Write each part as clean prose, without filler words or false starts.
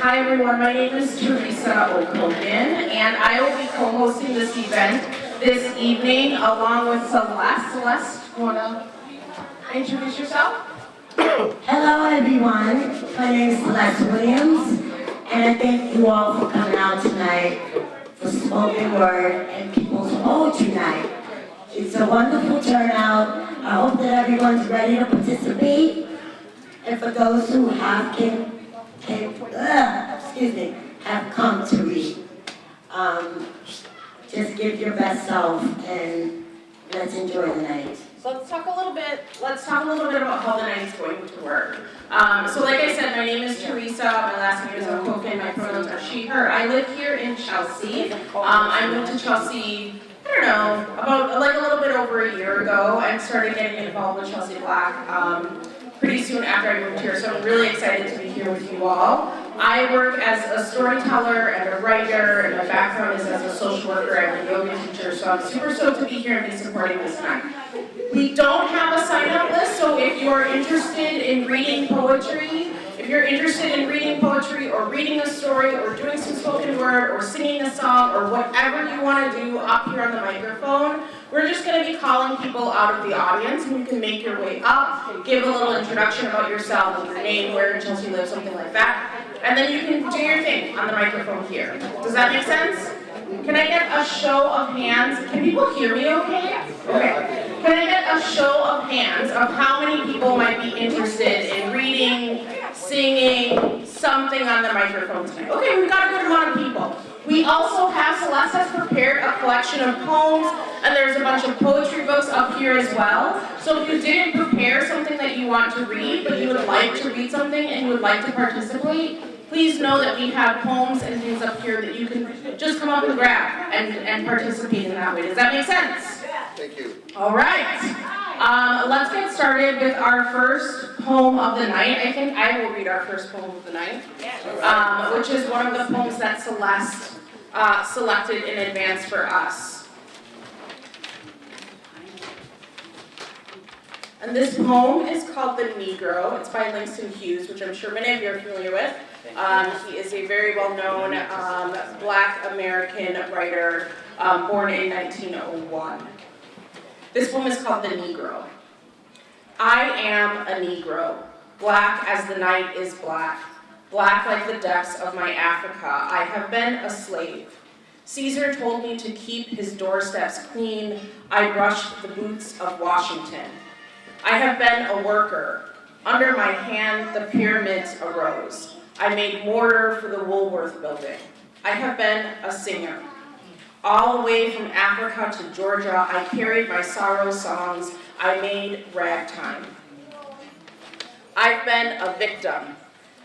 Hi everyone, my name is Teresa O'Kogan, and I will be co-hosting this event this evening along with Celeste. Celeste, you want to introduce yourself? Hello everyone, my name is Celeste Williams, and I thank you all for coming out tonight for spoken word and people's poetry night. It's a wonderful turnout. I hope that everyone's ready to participate. And for those who have come to read, just give your best self and let's enjoy the night. So let's talk a little bit about how the night is going to work. So like I said, my name is Teresa, my last name is O'Kogan, my pronouns are she, her. I live here in Chelsea. I moved to Chelsea, I don't know, about a little bit over a year ago and started getting involved with Chelsea Black pretty soon after I moved here, so I'm really excited to be here with you all. I work as a storyteller and a writer, and my background is as a social worker and a yoga teacher, so I'm super stoked to be here and be supporting this night. We don't have a sign-up list, so if you are interested in reading poetry, or reading a story, or doing some spoken word, or singing a song, or whatever you want to do up here on the microphone, we're just going to be calling people out of the audience, and you can make your way up, give a little introduction about yourself, your name, where in Chelsea you live, something like that, and then you can do your thing on the microphone here. Does that make sense? Can I get a show of hands? Can people hear me okay? Okay. Can I get a show of hands of how many people might be interested in reading, singing, something on the microphone tonight? Okay, we've got a good amount of people. We also have, Celeste has prepared a collection of poems, and there's a bunch of poetry books up here as well. So if you didn't prepare something that you want to read, but you would like to read something and you would like to participate, please know that we have poems and things up here that you can just come up and grab and participate in that way. Does that make sense? Thank you. All right. Let's get started with our first poem of the night. I think I will read our first poem of the night, which is one of the poems that Celeste selected in advance for us. And this poem is called The Negro. It's by Langston Hughes, which I'm sure many of you are familiar with. He is a very well-known Black American writer born in 1901. This poem is called The Negro. I am a Negro, black as the night is black, black like the depths of my Africa. I have been a slave. Caesar told me to keep his doorsteps clean. I brushed the boots of Washington. I have been a worker. Under my hand, the pyramids arose. I made mortar for the Woolworth building. I have been a singer. All the way from Africa to Georgia, I carried my sorrow songs. I made ragtime. I've been a victim.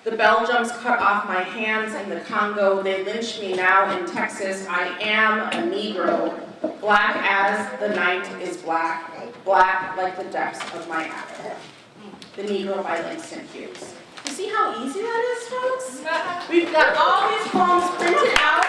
The Belgians cut off my hands in the Congo. They lynched me now in Texas. I am a Negro, black as the night is black, black like the depths of my Africa. The Negro by Langston Hughes. You see how easy that is, folks? We've got all these poems printed out.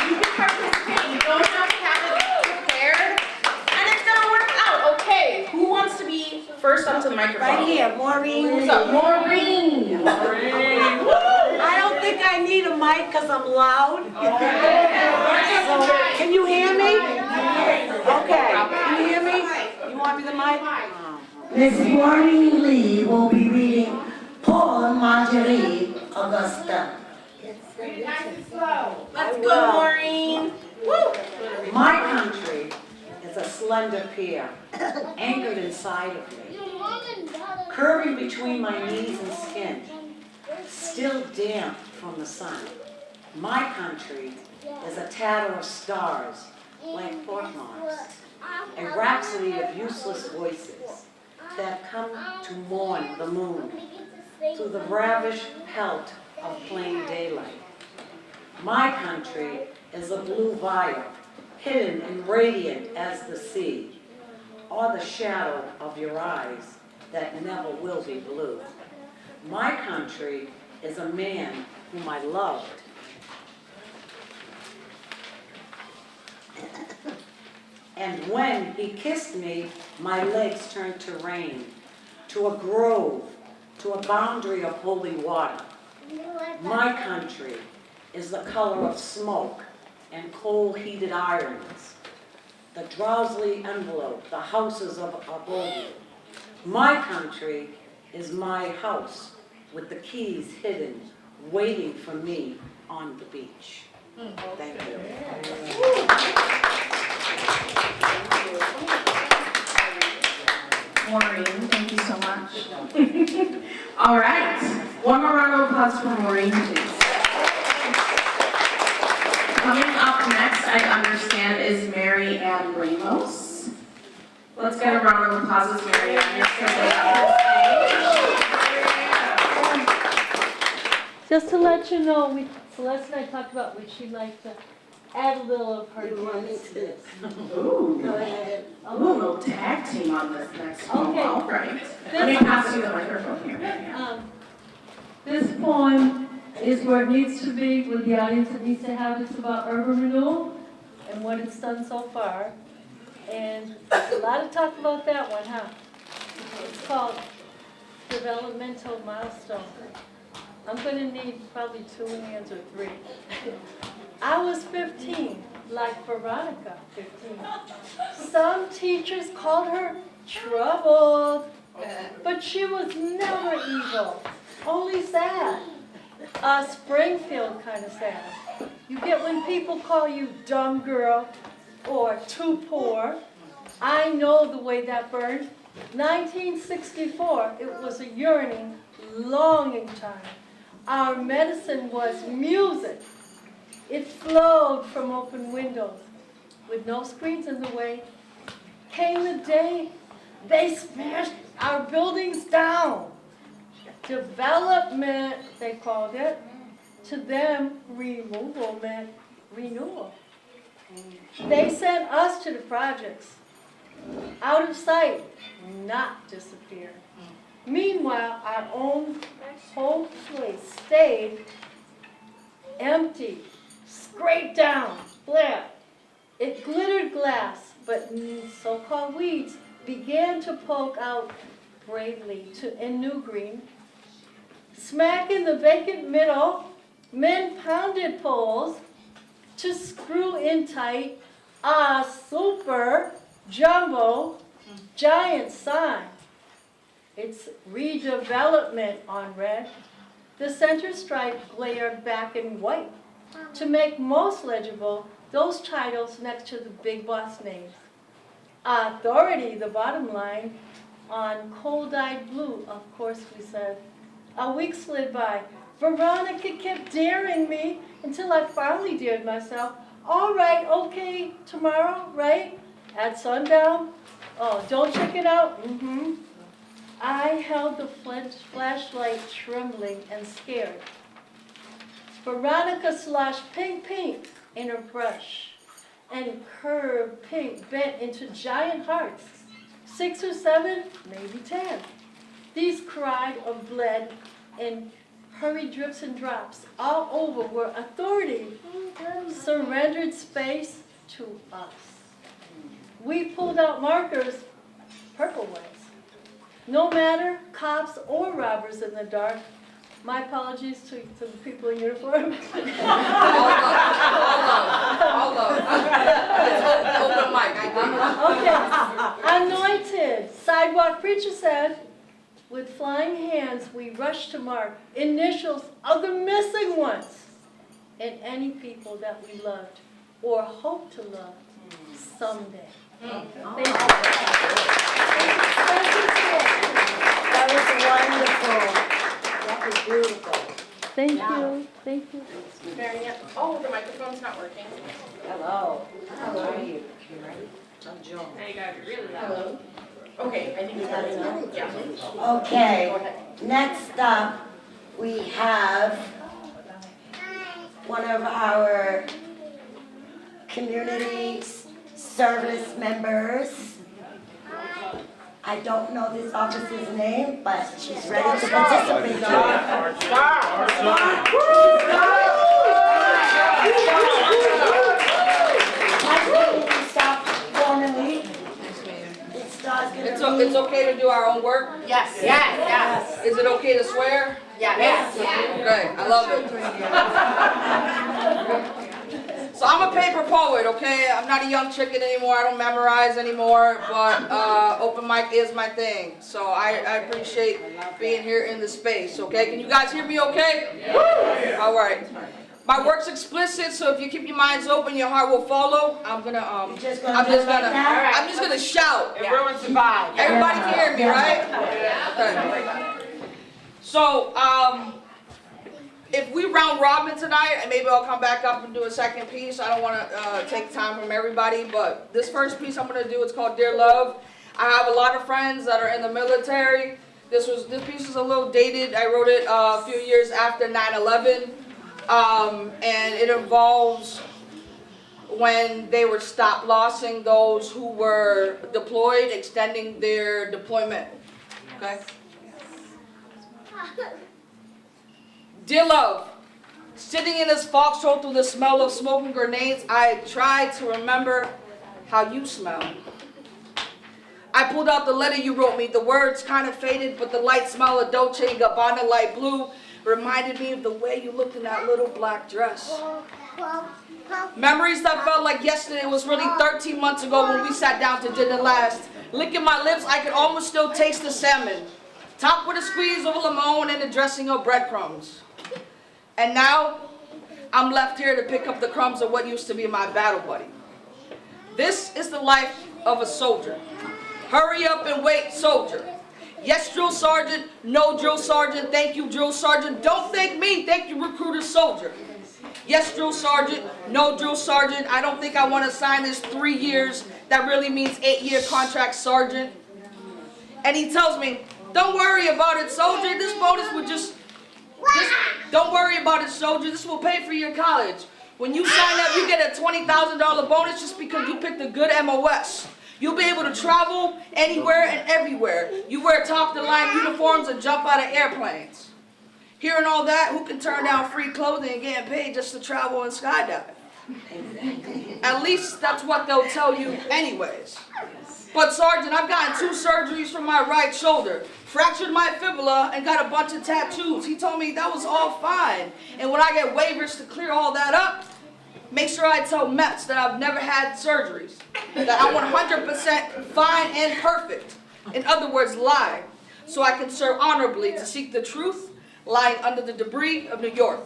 You can participate. You don't have to have it prepared. And it's going to work out. Okay, who wants to be first up to the microphone? Right here, Maureen. Who's up? Maureen. I don't think I need a mic because I'm loud. So, can you hear me? Okay, can you hear me? You want me the mic? Miss Maureen Lee will be reading Paul Marjorie Augusta. Let's go, Maureen. Woo. My country is a slender pier anchored inside of me, curving between my knees and skin, still damp from the sun. My country is a tatter of stars like portmarks, a rhapsody of useless voices that come to mourn the moon through the ravish pelt of plain daylight. My country is a blue vial, hidden and radiant as the sea, or the shadow of your eyes that never will be blue. My country is a man whom I loved. And when he kissed me, my legs turned to rain, to a grove, to a boundary of holy water. My country is the color of smoke and coal-heated irons, the drowsily envelope, the houses of above you. My country is my house with the keys hidden, waiting for me on the beach. Thank you. Maureen, thank you so much. All right, one more round of applause for Maureen, please. Coming up next, I understand, is Mary Ann Ramos. Let's get a round of applause as Mary Ann is coming up Just to let you know, Celeste and I talked about would she like to add a little of her dance to this. Ooh. Go ahead. A little tag team on this next one. Okay. All right. Let me pass you the microphone here. This poem is where it needs to be with the audience it needs to have. It's about urban renewal and what it's done so far. And there's a lot of talk about that one, huh? It's called Developmental Milestone. I'm going to need probably 2 hands or 3. I was 15, like Veronica, 15. Some teachers called her troubled, but she was never evil, only sad. Springfield kind of sad. You get when people call you dumb girl or too poor. I know the way that burned. 1964, it was a yearning, longing time. Our medicine was music. It flowed from open windows. With no screens in the way, came the day they smashed our buildings down. Development, they called it. To them, removal meant renewal. They sent us to the projects. Out of sight, not disappear. Meanwhile, our own whole place stayed empty, scraped down, flat. It glittered glass, but so-called weeds began to poke out bravely in new green. Smack in the vacant middle, men pounded poles to screw in tight a super jumbo giant sign. It's redevelopment on red. The center stripe glared back in white to make most legible those titles next to the big boss names. Authority, the bottom line, on coal-dyed blue, of course we said. A week slid by. Veronica kept daring me until I finally dared myself. All right, okay, tomorrow, right? At sundown? Oh, don't check it out? Mm-hmm. I held the flashlight trembling and scared. Veronica sloshed pink paint in her brush, and curved pink bent into giant hearts. 6 or 7, maybe 10. These cried or bled in hurried drips and drops all over where authority surrendered space to us. We pulled out markers, purple ones. No matter, cops or robbers in the dark. My apologies to the people in uniform. All of. Open mic. Okay. Anointed, sidewalk preacher said, with flying hands we rushed to mark initials of the missing ones and any people that we loved or hope to love someday. Thank you. That was beautiful. Thank you. Thank you. Mary Ann. Oh, the microphone's not working. Hello. How are you? You ready? I'm Joan. Now you gotta be really loud. Hello. Okay, I think it's ready now. Yeah. Okay, next up, we have one of our community service members. I don't know this officer's name, but she's ready to participate. Stop formally. It's okay to do our own work? Yes. Is it okay to swear? Yes. Great, I love it. So I'm a paper poet, okay? I'm not a young chicken anymore. I don't memorize anymore, but open mic is my thing. So I appreciate being here in the space, okay? Can you guys hear me okay? Yeah. All right. My work's explicit, so if you keep your minds open, your heart will follow. I'm just gonna shout. It ruins the vibe. Everybody can hear me, right? Okay. So, if we round robin tonight, and maybe I'll come back up and do a second piece. I don't want to take time from everybody, but this first piece I'm going to do is called Dear Love. I have a lot of friends that are in the military. This piece is a little dated. I wrote it a few years after 9/11, and it involves when they were stop-lossing those who were deployed, extending their deployment. Okay? Dear love, sitting in this foxhole through the smell of smoking grenades, I tried to remember how you smell. I pulled out the letter you wrote me. The words kind of faded, but the light smell of Dolce & Gabbana light blue reminded me of the way you looked in that little black dress. Memories that felt like yesterday was really 13 months ago when we sat down to dinner last. Licking my lips, I could almost still taste the salmon, topped with a squeeze of lemon and a dressing of breadcrumbs. And now, I'm left here to pick up the crumbs of what used to be my battle buddy. This is the life of a soldier. Hurry up and wait, soldier. Yes, drill sergeant. No, drill sergeant. Thank you, drill sergeant. Don't thank me. Thank you, recruiter soldier. Yes, drill sergeant. No, drill sergeant. I don't think I want to sign this 3 years. That really means 8-year contract, sergeant. And he tells me, don't worry about it, soldier. This bonus would just don't worry about it, soldier. This will pay for your college. When you sign up, you get a $20,000 bonus just because you picked a good MOS. You'll be able to travel anywhere and everywhere. You wear top-of-the-line uniforms and jump out of airplanes. Hearing all that, who can turn down free clothing and getting paid just to travel and skydive? At least that's what they'll tell you anyways. But Sergeant, I've gotten 2 surgeries from my right shoulder, fractured my fibula, and got a bunch of tattoos. He told me that was all fine. And when I get waivers to clear all that up, make sure I tell MEPS that I've never had surgeries, that I'm 100% fine and perfect. In other words, lie, so I can serve honorably to seek the truth lying under the debris of New York.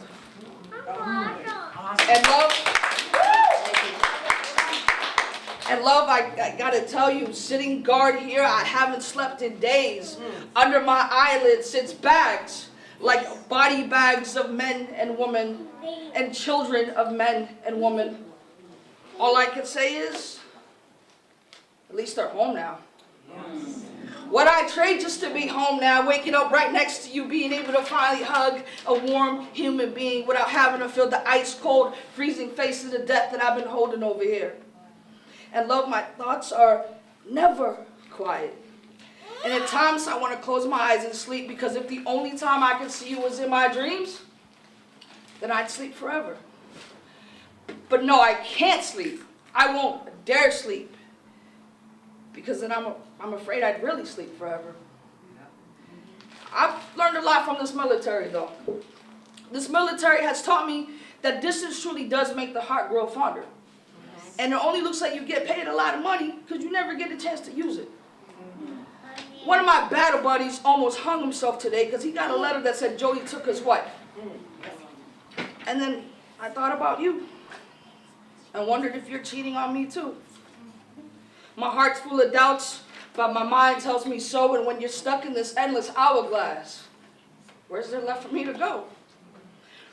And love, I gotta tell you, sitting guard here, I haven't slept in days. Under my eyelids sits bags, like body bags of men and women, and children of men and women. All I can say is, at least they're home now. What I trade just to be home now, waking up right next to you, being able to finally hug a warm human being without having to feel the ice cold, freezing faces of death that I've been holding over here. And love, my thoughts are never quiet. And at times I want to close my eyes and sleep, because if the only time I could see you was in my dreams, then I'd sleep forever. But no, I can't sleep. I won't dare sleep, because then I'm afraid I'd really sleep forever. I've learned a lot from this military, though. This military has taught me that distance truly does make the heart grow fonder. And it only looks like you get paid a lot of money because you never get a chance to use it. One of my battle buddies almost hung himself today because he got a letter that said Jody took his wife. And then I thought about you and wondered if you're cheating on me too. My heart's full of doubts, but my mind tells me so. And when you're stuck in this endless hourglass, where's there left for me to go?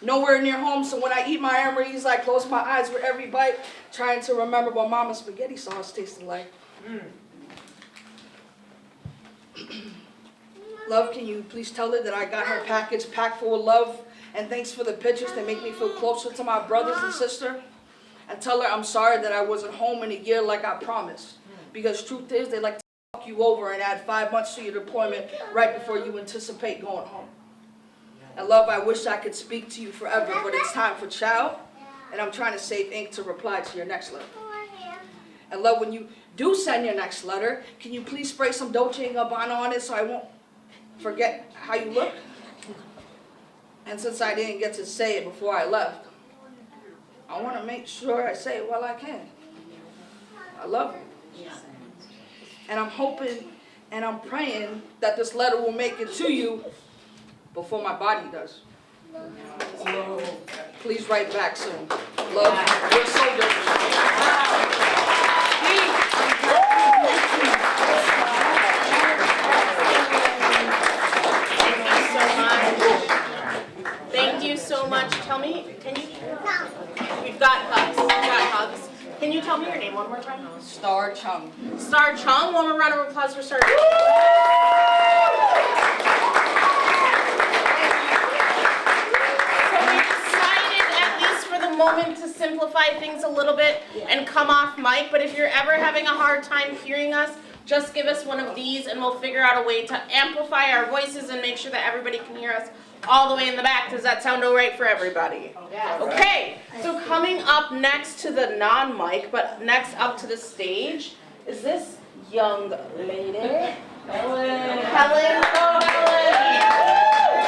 Nowhere near home, so when I eat my emeries, I close my eyes with every bite, trying to remember what Mama's spaghetti sauce tasted like. Love, can you please tell her that I got her package packed full of love, and thanks for the pictures that make me feel closer to my brothers and sister. And tell her I'm sorry that I wasn't home in a year like I promised, because truth is they like to fuck you over and add 5 months to your deployment right before you anticipate going home. And love, I wish I could speak to you forever, but it's time for chow, and I'm trying to save ink to reply to your next letter. And love, when you do send your next letter, can you please spray some Dolce & Gabbana on it so I won't forget how you look? And since I didn't get to say it before I left, I want to make sure I say it while I can. I love you. And I'm hoping and I'm praying that this letter will make it to you before my body does. Please write back soon. Love, your soldiers. Thank you so much. Tell me, can you? We've got hugs. We've got hugs. Can you tell me your name one more time? Star Chung. Star Chung. One more round of applause for Star Chung. So we decided, at least for the moment, to simplify things a little bit and come off mic. But if you're ever having a hard time hearing us, just give us one of these and we'll figure out a way to amplify our voices and make sure that everybody can hear us all the way in the back. Does that sound all right for everybody? Yeah. Okay, so coming up next to the non-mic, but next up to the stage, is this young lady. Helen. Helen, go Helen!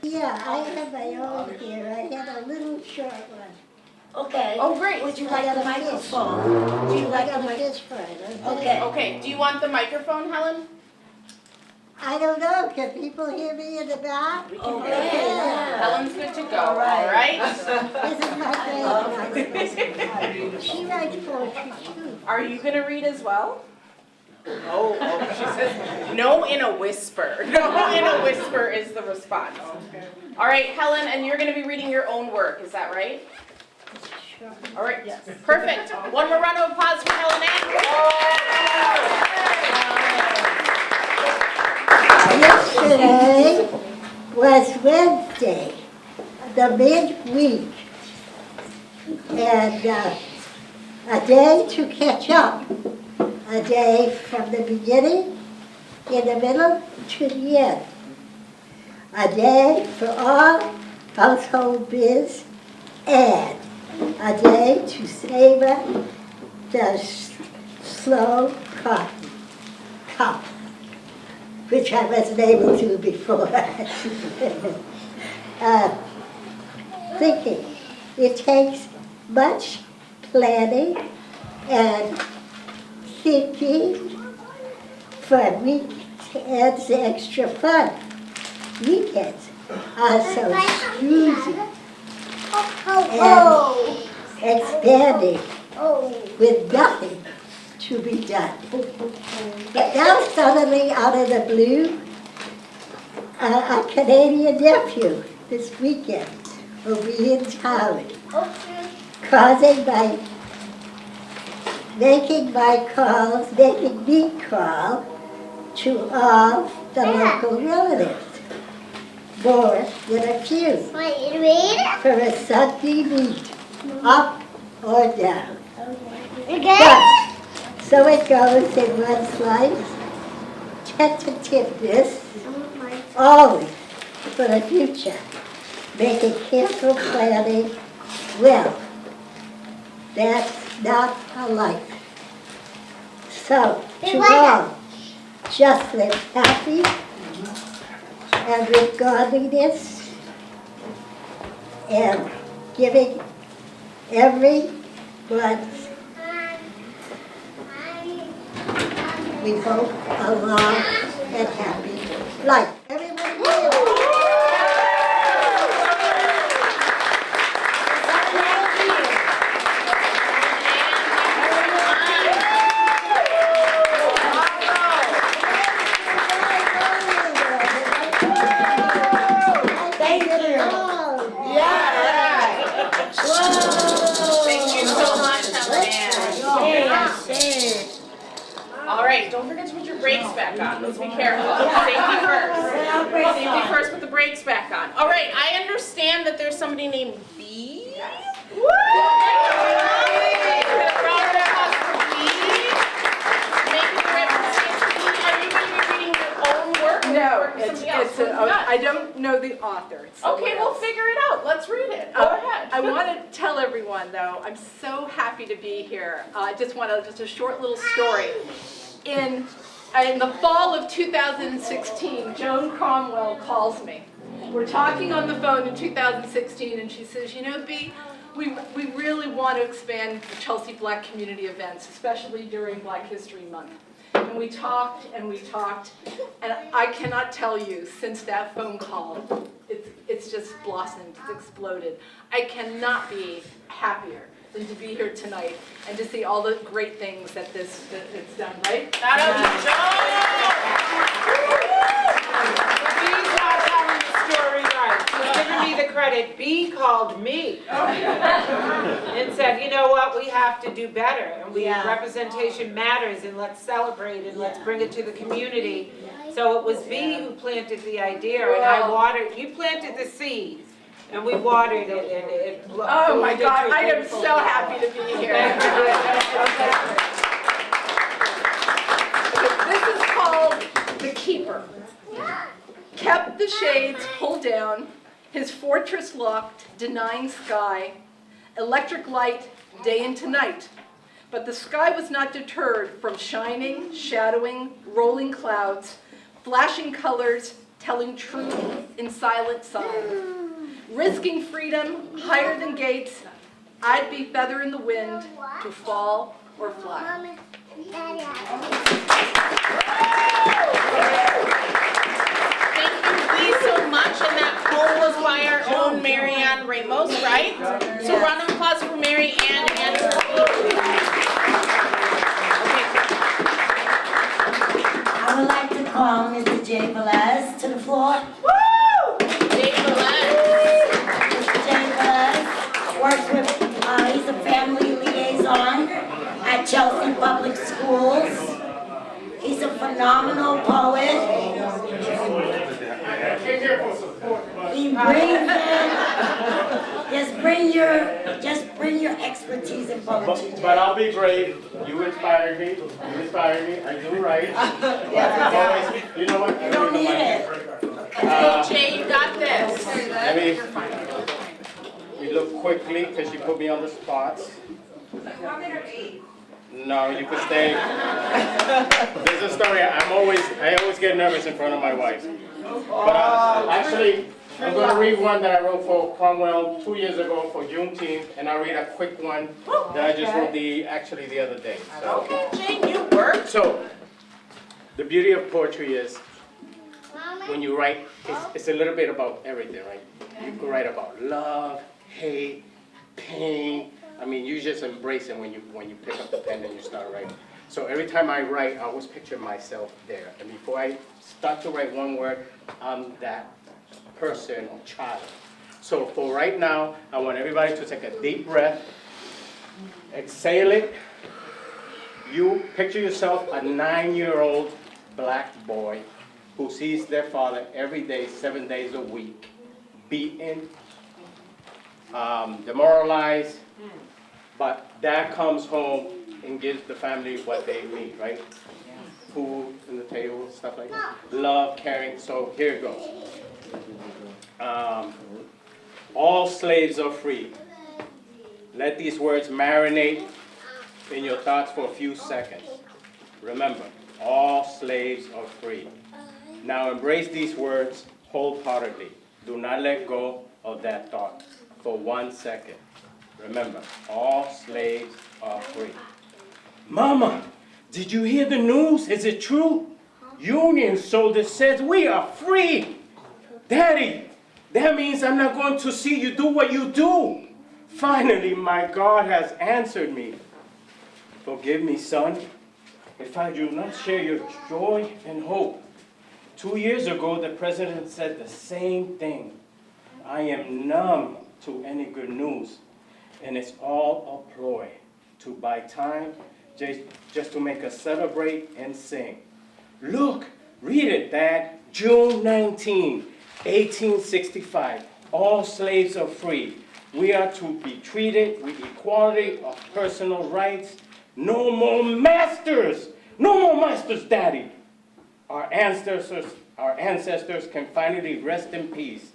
Yeah, I have my own here. I have a little short one. Okay. Oh, great. Would you like the microphone? Do you like the I got a microphone? fish fry. Okay. Okay, do you want the microphone, Helen? I don't know, can people hear me in the back? Okay. Yeah. Helen's good to go, All right. This is my favorite. She writes poetry too. Are you going to read as well? Oh, she says, no in a whisper. No in a whisper is the response. All right, Helen, and you're going to be reading your own work, is that right? Sure. All right, perfect. One more round of applause for Helen Yesterday was Wednesday, the midweek, and a day to catch up. A day from the beginning, in the middle, to the end. A day for all household biz, and a day to savor the slow coffee cup, which I wasn't able to before. Thinking. It takes much planning and thinking for weekends extra fun. Weekends are so screwsy and expanding with nothing to be done. But now suddenly out of the blue, a Canadian nephew this weekend will be in town, making me call to all the local relatives, more than a few, for a Sunday meet, up or down. But, so it goes in one's life, tentativeness, always for the future, making careful planning well. That's not a life. So, to all, just live happy and with godliness and giving everyone, we hope, a long and happy life. Everyone, All right, don't forget to put your brakes back on. Let's be careful. Safety first. Safety first, put the brakes back on. All right, I understand that there's somebody named B. Woo! Round of applause for B. Making the representation. Are you going to be reading your own work? Or No, work of somebody else? I don't know the author. It's someone Okay, we'll else. figure it out. Let's read it. Go ahead. I want to tell everyone, though, I'm so happy to be here. Just a short little story. in the fall of 2016, Joan Cromwell calls me. We're talking on the phone in 2016, and she says, you know, B, we really want to expand the Chelsea Black community events, especially during Black History Month. And we talked, and I cannot tell you, since that phone call, it's just blossomed, it's exploded. I cannot be happier than to be here tonight and to see all the great things that it's done, right? B's not telling the story right. She's giving me the credit. B called me and said, you know what, we have to do better. And representation matters, and let's celebrate, and let's bring it to the community. So it was B who planted the idea, and I watered. You planted the seed, and we watered it, and it Oh my God, I am so happy to be here. This is called The Keeper. Kept the shades pulled down, his fortress locked, denying sky, electric light day into night. But the sky was not deterred from shining, shadowing, rolling clouds, flashing colors, telling truth in silent sign. Risking freedom higher than gates, I'd be feather in the wind to fall or fly. Thank you, Lee, so much. And that poem was by our own Marianne Ramos, right? So round of applause for Mary Ann and I would like to call Mr. Jay Velez to the floor. Jay Velez. Mr. Jay Velez works with, he's a family liaison at Chelsea Public Schools. He's a phenomenal poet. He brings in, just bring your expertise in poetry. But I'll be brave. You inspired me. I do right. You know what? You don't need it. Jay, you got this. Let me look quickly because you put me on the spots. No, you could stay. There's a story. I always get nervous in front of my wife. But actually, I'm going to read one that I wrote for Cromwell 2 years ago for Juneteenth, and I'll read a quick one that I just wrote the other day. So, Okay, Jay, you work. So, the beauty of poetry is when you write, it's a little bit about everything, right? You can write about love, hate, pain. I mean, you just embrace it when you pick up the pen and you start writing. So every time I write, I always picture myself there. And before I start to write one word, I'm that person or child. So for right now, I want everybody to take a deep breath, exhale it. You picture yourself a 9-year-old black boy who sees their father every day, 7 days a week, beaten, demoralized, but dad comes home and gives the family what they need, right? Food on the table, stuff like that. Love, caring, so here it goes. All slaves are free. Let these words marinate in your thoughts for a few seconds. Remember, all slaves are free. Now embrace these words wholeheartedly. Do not let go of that thought for 1 second. Remember, all slaves are free. Mama, did you hear the news? Is it true? Union soldier says we are free. Daddy, that means I'm not going to see you do what you do. Finally, my God has answered me. Forgive me, son, if I do not share your joy and hope. 2 years ago, the president said the same thing. I am numb to any good news, and it's all a ploy to buy time just to make us celebrate and sing. Look, read it, Dad. June 19, 1865. All slaves are free. We are to be treated with equality of personal rights. No more masters! No more masters, Daddy! Our ancestors can finally rest in peace.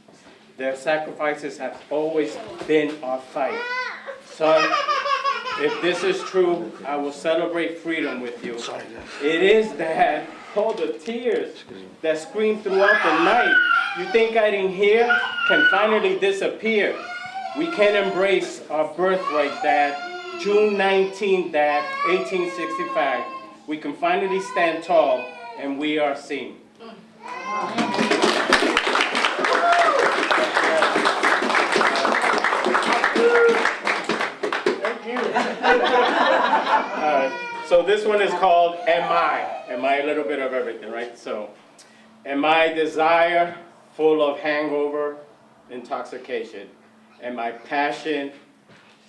Their sacrifices have always been our fight. Son, If this is true, I will celebrate freedom with you. It is that, all the tears that scream throughout the night, you think I didn't hear, can finally disappear. We can embrace our birthright, Dad. June 19th, Dad, 1865. We can finally stand tall, and we are seen. So this one is called Am I? Am I a little bit of everything, right? So, am I desire full of hangover, intoxication? Am I passion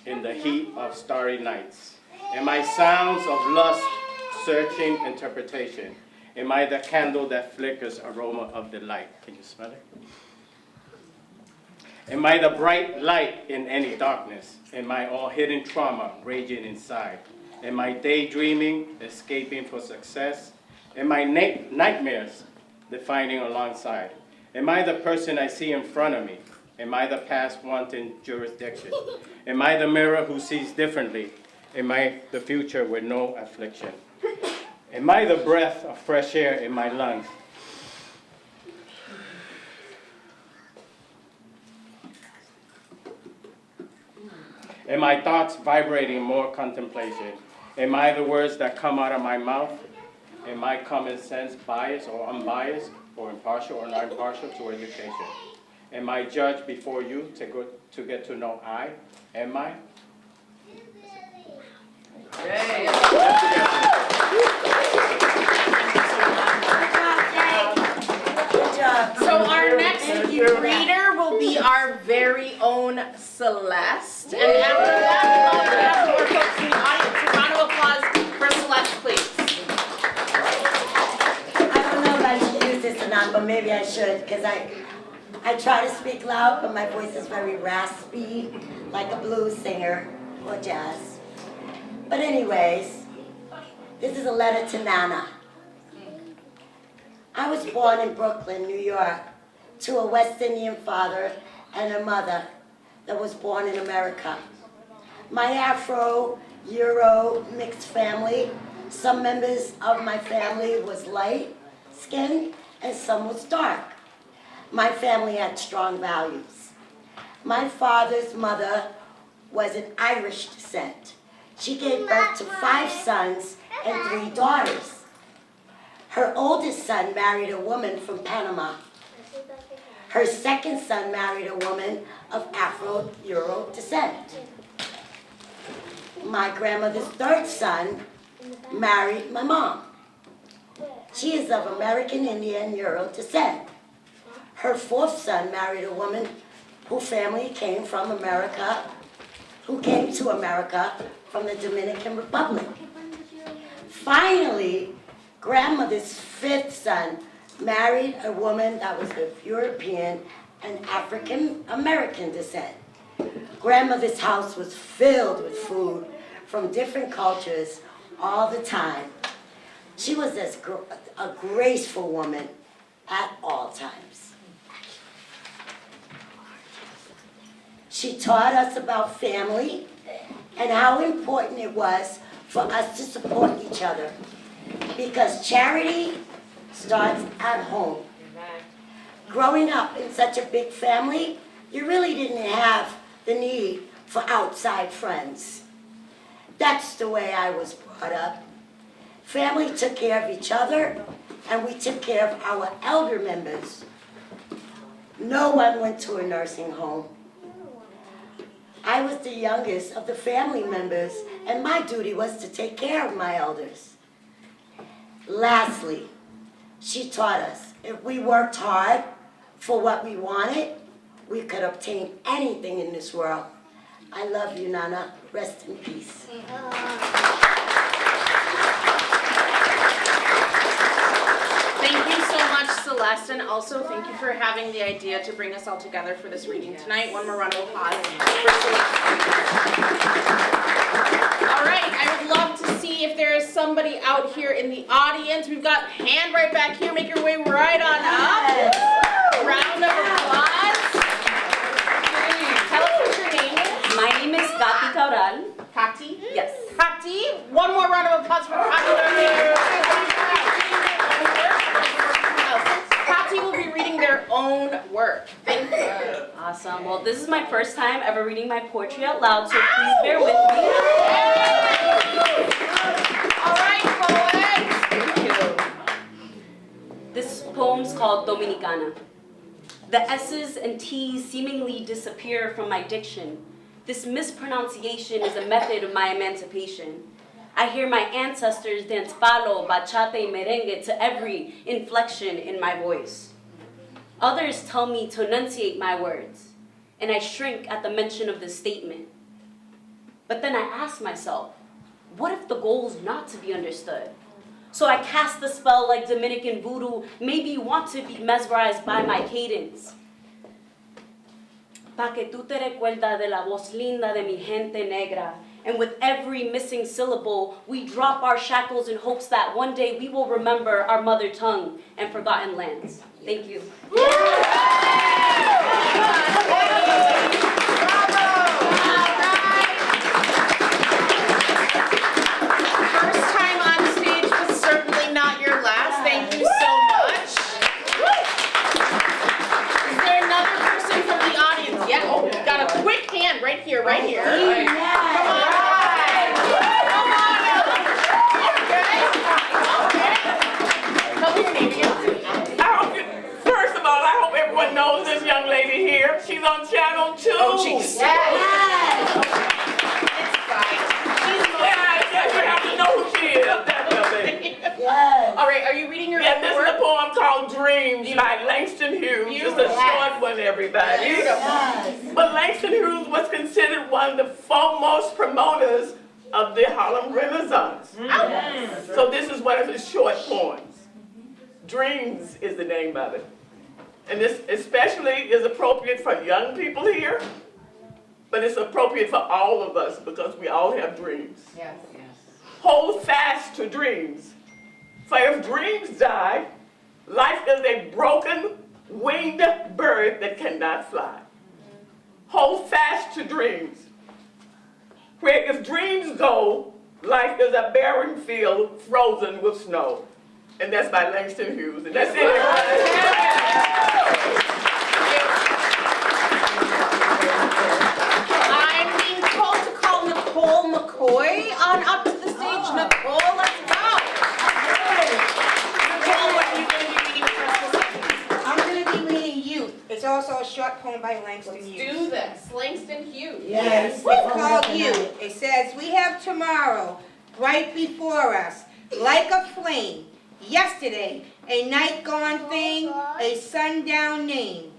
in the heat of starry nights? Am I sounds of lust, searching interpretation? Am I the candle that flickers aroma of delight? Can you smell it? Am I the bright light in any darkness? Am I all hidden trauma raging inside? Am I daydreaming, escaping for success? Am I nightmares defining alongside? Am I the person I see in front of me? Am I the past wanting jurisdiction? Am I the mirror who sees differently? Am I the future with no affliction? Am I the breath of fresh air in my lungs? Am my thoughts vibrating more contemplation? Am I the words that come out of my mouth? Am I common sense biased or unbiased or impartial or not impartial to education? Am I judged before you to get to know I? Am I? So our next reader will be our very own Celeste. And after that, we'll have more folks in the audience. A round of applause for Celeste, please. I don't know if I should use this or not, but maybe I should, because I try to speak loud, but my voice is very raspy, like a blues singer or jazz. But anyways, this is a letter to Nana. I was born in Brooklyn, New York, to a West Indian father and a mother that was born in America. My Afro-Euro mixed family, some members of my family was light-skinned and some was dark. My family had strong values. My father's mother was an Irish descent. She gave birth to 5 sons and 3 daughters. Her oldest son married a woman from Panama. Her second son married a woman of Afro-Euro descent. My grandmother's 3rd son married my mom. She is of American Indian Euro descent. Her 4th son married a woman whose family came from America, who came to America from the Dominican Republic. Finally, grandmother's 5th son married a woman that was of European and African American descent. Grandmother's house was filled with food from different cultures all the time. She was a graceful woman at all times. She taught us about family and how important it was for us to support each other, because charity starts at home. Growing up in such a big family, you really didn't have the need for outside friends. That's the way I was brought up. Family took care of each other, and we took care of our elder members. No one went to a nursing home. I was the youngest of the family members, and my duty was to take care of my elders. Lastly, she taught us if we worked hard for what we wanted, we could obtain anything in this world. I love you, Nana. Rest in peace. Thank you so much, Celeste, and also thank you for having the idea to bring us all together for this reading tonight. One more round of applause for Celeste. All right, I would love to see if there is somebody out here in the audience. We've got hand right back here. Make your way right on up. Round of applause. Tell us what your name is. My name is Katy Cabral. Kati? Yes. Kati, one more round of applause for Kati. Kati will be reading their own work. Thank you. Awesome. Well, this is my first time ever reading my poetry out loud, so please bear with me. All right, poets. Thank you. This poem's called Dominicana. The S's and T's seemingly disappear from my diction. This mispronunciation is a method of my emancipation. I hear my ancestors dance palo, bachata, y merengue to every inflection in my voice. Others tell me to enunciate my words, and I shrink at the mention of this statement. But then I ask myself, what if the goal is not to be understood? So I cast the spell like Dominican voodoo. Maybe you want to be mesmerized by my cadence. Pa que tú te recuerdas de la voz linda de mi gente negra. And with every missing syllable, we drop our shackles in hopes that one day we will remember our mother tongue and forgotten lands. Thank you. First time on stage, but certainly not your last. Thank you so much. Is there another person from the audience? Yeah, oh, got a quick hand right here, right here. Come on. Come on. Okay. Tell me your name again. First of all, I hope everyone knows this young lady here. She's on channel 2. Oh, jeez. Yes. It's fine. Yes, you have to know who she is, definitely. Yes. All right, are you reading your Yeah, own this work? is a poem called Dreams by Langston Hughes. It's a short one, everybody. Yes. But Langston Hughes was considered one of the foremost promoters of the Harlem Renaissance. Yes. So this is one of his short poems. Dreams is the name of it. And this especially is appropriate for young people here, but it's appropriate for all of us because we all have dreams. Yes. Hold fast to dreams. For if dreams die, life is a broken, winged bird that cannot fly. Hold fast to dreams. Where if dreams go, life is a barren field frozen with snow. And that's by Langston Hughes. And that's it, I'm being told to call Nicole McCoy on up to the stage. Nicole, let's go. Nicole, what are you going to be reading for us this evening? I'm going to be reading Youth. It's also a short poem by Langston Let's Hughes. do this. Langston Hughes. Yes. It's called Youth. It says, we have tomorrow right before us, like a flame. Yesterday, a night gone thing, a sundown name.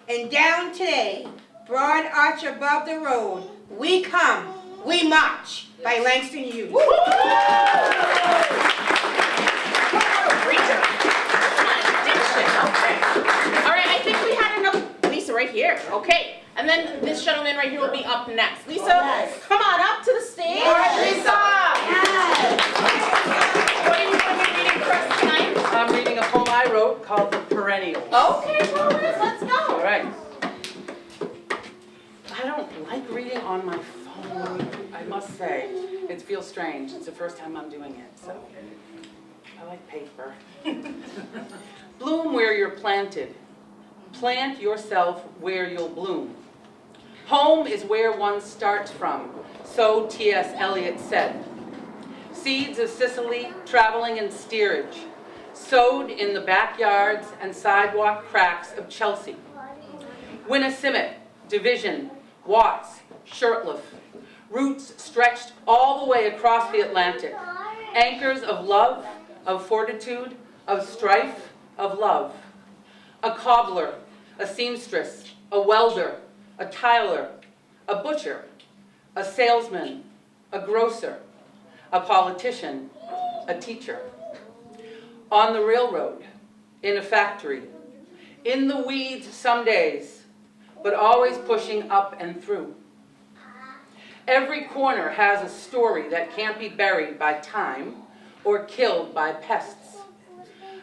And down today, broad arch above the road, we come, we march, by Langston Hughes. Okay. All right, I think we had enough. Lisa, right here. Okay. And then this gentleman right here will be up next. Lisa, Yes. come on up to the stage. All right, Lisa. What are you going to be reading for us tonight? I'm reading a poem I wrote called The Perennials. Okay, well, let's go. All right. I don't like reading on my phone, I must say. It feels strange. It's the first time I'm doing it, so I like paper. Bloom where you're planted. Plant yourself where you'll bloom. Home is where one starts from, so T.S. Eliot said. Seeds of Sicily traveling in steerage, sowed in the backyards and sidewalk cracks of Chelsea. Winnisimmet, Division, Watts, Shirtliff, roots stretched all the way across the Atlantic, anchors of love, of fortitude, of strife, of love. A cobbler, a seamstress, a welder, a tiler, a butcher, a salesman, a grocer, a politician, a teacher. On the railroad, in a factory, in the weeds some days, but always pushing up and through. Every corner has a story that can't be buried by time or killed by pests.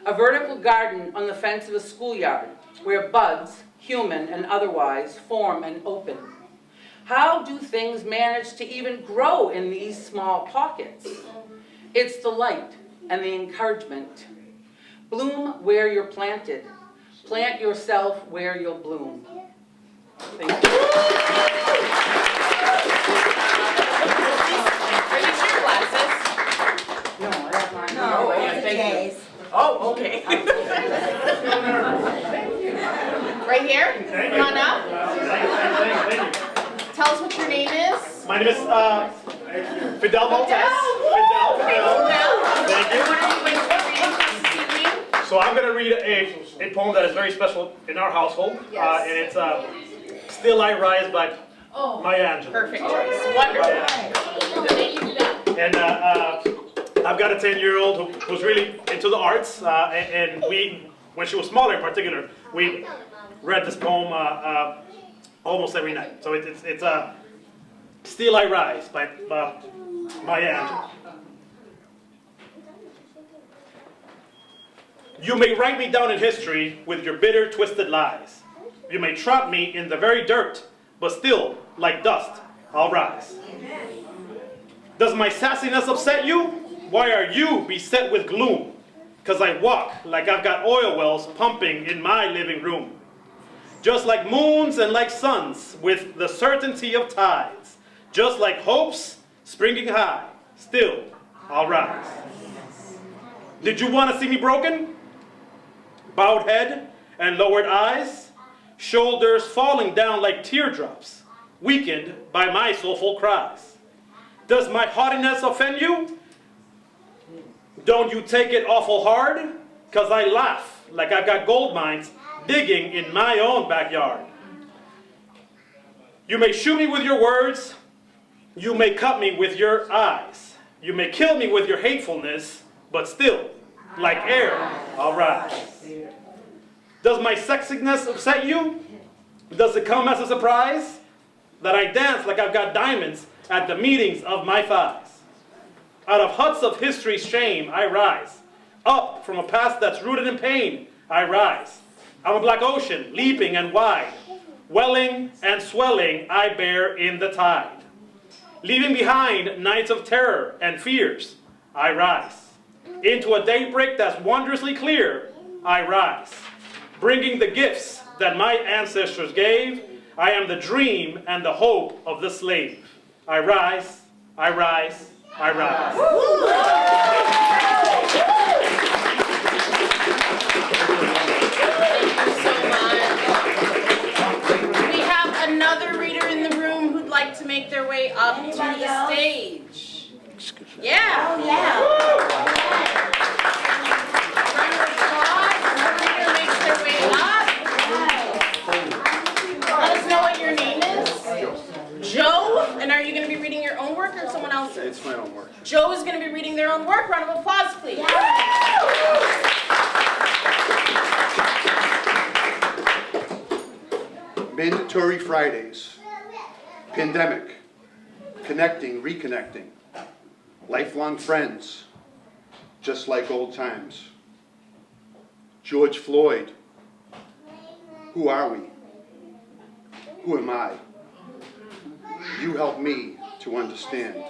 A vertical garden on the fence of a schoolyard where buds, human and otherwise, form and open. How do things manage to even grow in these small pockets? It's the light and the encouragement. Bloom where you're planted. Plant yourself where you'll bloom. Thank you. Are these your glasses? No, I have mine. No, yeah, thank you. days. Oh, okay. Right here? Come on up. Tell us what your name is. My name is Fidel Maltese. Fidel. Thank you. What are you going to be reading this evening? So I'm going to read a poem that is very special in our household. Yes. And it's Still I Rise by Maya Angelou. Perfect choice. Wonderful. Thank you for that. And I've got a 10-year-old who's really into the arts. And we, when she was smaller in particular, we read this poem almost every night. So it's Still I Rise by Maya Angelou. You may write me down in history with your bitter, twisted lies. You may trap me in the very dirt, but still, like dust, I'll rise. Does my sassiness upset you? Why are you beset with gloom? 'Cause I walk like I've got oil wells pumping in my living room. Just like moons and like suns, with the certainty of tides. Just like hopes springing high, still I'll rise. Did you want to see me broken? Bowed head and lowered eyes, shoulders falling down like teardrops, weakened by my soulful cries. Does my haughtiness offend you? Don't you take it awful hard? 'Cause I laugh like I've got gold mines digging in my own backyard. You may shoot me with your words, you may cut me with your eyes, you may kill me with your hatefulness, but still, like air, I'll rise. Does my sexiness upset you? Does it come as a surprise that I dance like I've got diamonds at the meetings of my thighs? Out of huts of history's shame, I rise. Up from a past that's rooted in pain, I rise. I'm a black ocean, leaping and wide. Welling and swelling, I bear in the tide. Leaving behind nights of terror and fears, I rise. Into a daybreak that's wondrously clear, I rise. Bringing the gifts that my ancestors gave, I am the dream and the hope of the slave. I rise, I rise, I rise. We have another reader in the room who'd like to make their way up to the stage. Yeah. Oh, yeah. Round of applause. Another reader makes their way up. Let us know what your name is. Joe. And are you going to be reading your own work or someone else's? It's my own work. Joe is going to be reading their own work. Round of applause, please. Mandatory Fridays, pandemic, connecting, reconnecting, lifelong friends, just like old times. George Floyd, who are we? Who am I? You help me to understand.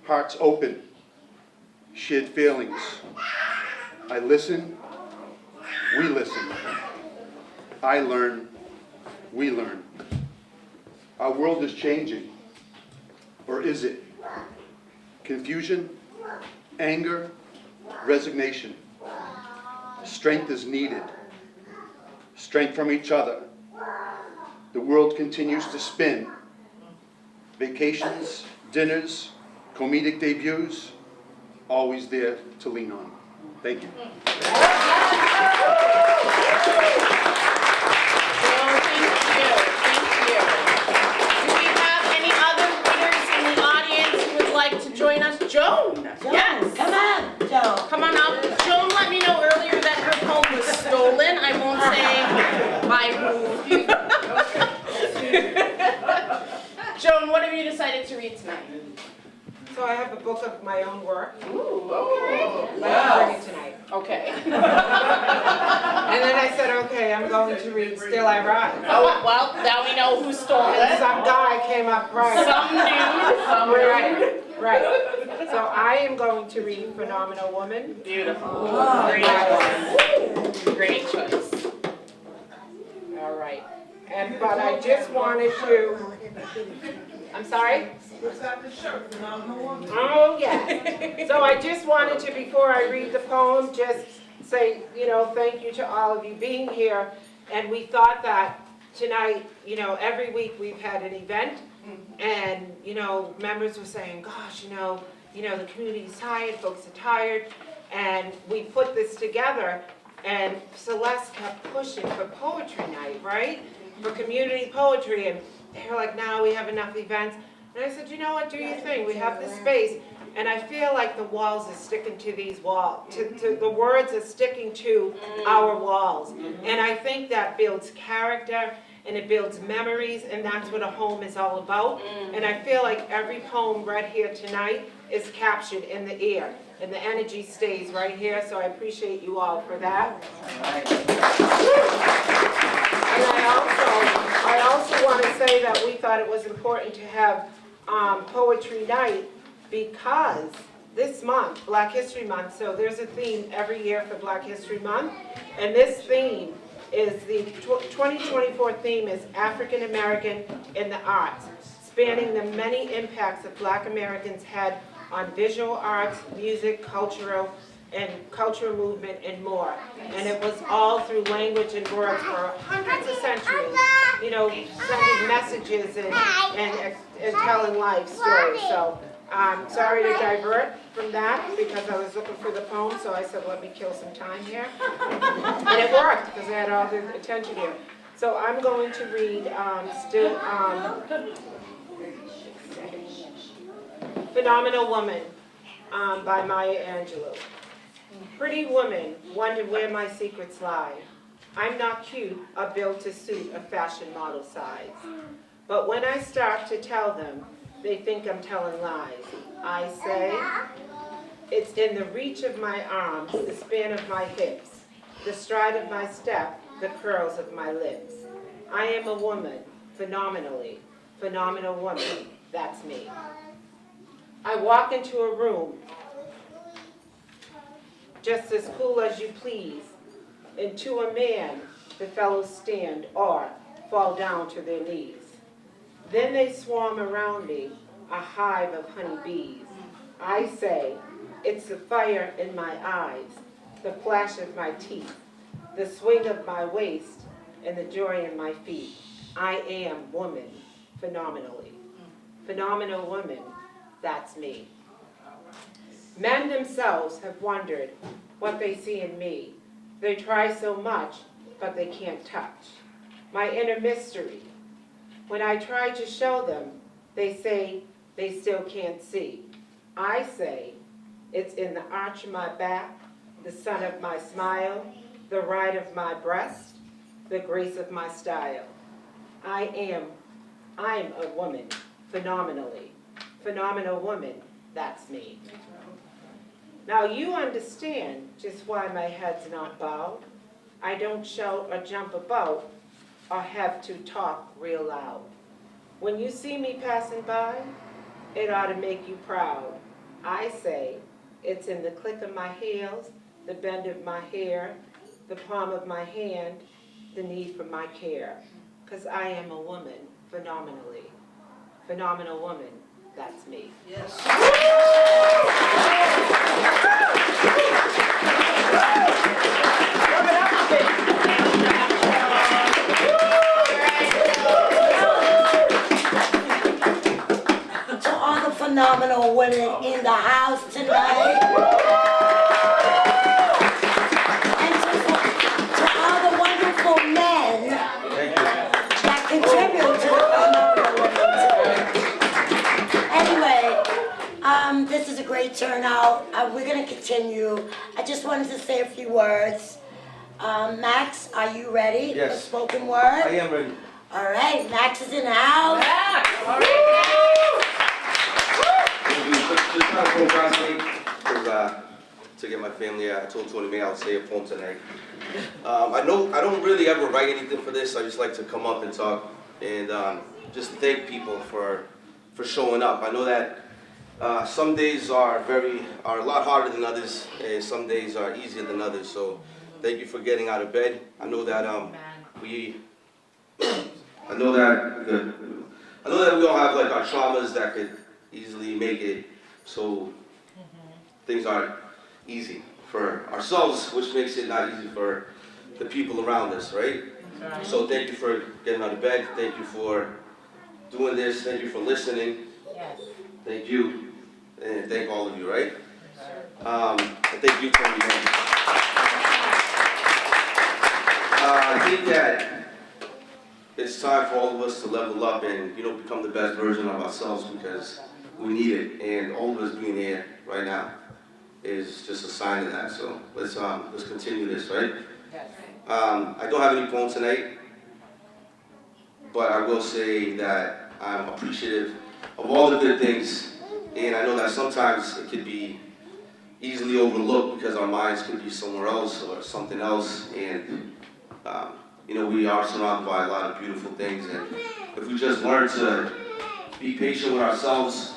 Hearts open, shared feelings. I listen, we listen. I learn, we learn. Our world is changing, or is it? Confusion, anger, resignation. Strength is needed. Strength from each other. The world continues to spin. Vacations, dinners, comedic debuts, always there to lean on. Thank you. Join us, Joan. Yes. Come on, Joan. Come on up. Joan let me know earlier that her poem was stolen. I won't say by who. Joan, what have you decided to read tonight? So I have a book of my own work. Ooh, okay. That I'm reading tonight. Okay. And then I said, okay, I'm going to read Still I Rise. Oh, well, now we know who stole And it. some guy came up right. Some dude, some dude. Right. So I am going to read Phenomenal Woman. Beautiful. Great choice. Great choice. All right. But I just wanted to, I'm sorry? Oh, yeah. So I just wanted to, before I read the poem, just say, thank you to all of you being here. And we thought that tonight, every week we've had an event. And, members were saying, gosh, the community's tired, folks are tired. And we put this together. And Celeste kept pushing for poetry night, right? For community poetry. And they were like, now we have enough events. And I said, you know what, do your thing. We have this space. And I feel like the walls are sticking to these walls. The words are sticking to our walls. And I think that builds character and it builds memories. And that's what a home is all about. And I feel like every poem read here tonight is captured in the air. And the energy stays right here. So I appreciate you all for that. And I also want to say that we thought it was important to have poetry night because this month, Black History Month, so there's a theme every year for Black History Month, and this theme is the 2024 theme is African American in the arts, spanning the many impacts that Black Americans had on visual arts, music, cultural movement, and more. And it was all through language and words for hundreds of centuries, sending messages and telling life stories. So I'm sorry to divert from that because I was looking for the poem, so I said, let me kill some time here. And it worked because I had all the attention here. So I'm going to read Phenomenal Woman by Maya Angelou. Pretty woman, wonder where my secrets lie. I'm not cute or built to suit a fashion model size. But when I start to tell them, they think I'm telling lies. I say, it's in the reach of my arms, the span of my hips, the stride of my step, the curls of my lips. I am a woman, phenomenally, phenomenal woman, that's me. I walk into a room, just as cool as you please, and to a man, the fellows stand or fall down to their knees. Then they swarm around me, a hive of honeybees. I say, it's the fire in my eyes, the flash of my teeth, the swing of my waist, and the joy in my feet. I am woman, phenomenally. Phenomenal woman, that's me. Men themselves have wondered what they see in me. They try so much, but they can't touch my inner mystery. When I try to show them, they say they still can't see. I say, it's in the arch of my back, the sun of my smile, the ride of my breast, the grace of my style. I'm a woman, phenomenally. Phenomenal woman, that's me. Now you understand just why my head's not bowed. I don't shout or jump about or have to talk real loud. When you see me passing by, it ought to make you proud. I say, it's in the click of my heels, the bend of my hair, the palm of my hand, the need for my care. 'Cause I am a woman, phenomenally. Phenomenal woman, that's me. Yes. To all the phenomenal women in the house tonight. And to all the wonderful men that contribute to the phenomenal women tonight. Anyway, this is a great turnout. We're going to continue. I just wanted to say a few words. Max, are you ready for spoken word? I am ready. All right, Max is in the house. Max! All right, Just trying to procrastinate to get my family. I told Tony May I would say a poem tonight. I don't really ever write anything for this. I just like to come up and talk and just thank people for showing up. I know that some days are a lot harder than others, and some days are easier than others. So thank you for getting out of bed. I know that we all have like our traumas that could easily make it so things aren't easy for ourselves, which makes it not easy for the people around us, right? So thank you for getting out of bed. Thank you for doing this. Thank you for listening. Thank you. And thank all of you, right? And thank you, Tony. I think that it's time for all of us to level up and, become the best version of ourselves because we need it. And all of us being here right now is just a sign of that. So let's continue this, right? I don't have any poems tonight, but I will say that I'm appreciative of all the good things, and I know that sometimes it could be easily overlooked because our minds could be somewhere else or something else, and we are surrounded by a lot of beautiful things, and if we just learn to be patient with ourselves,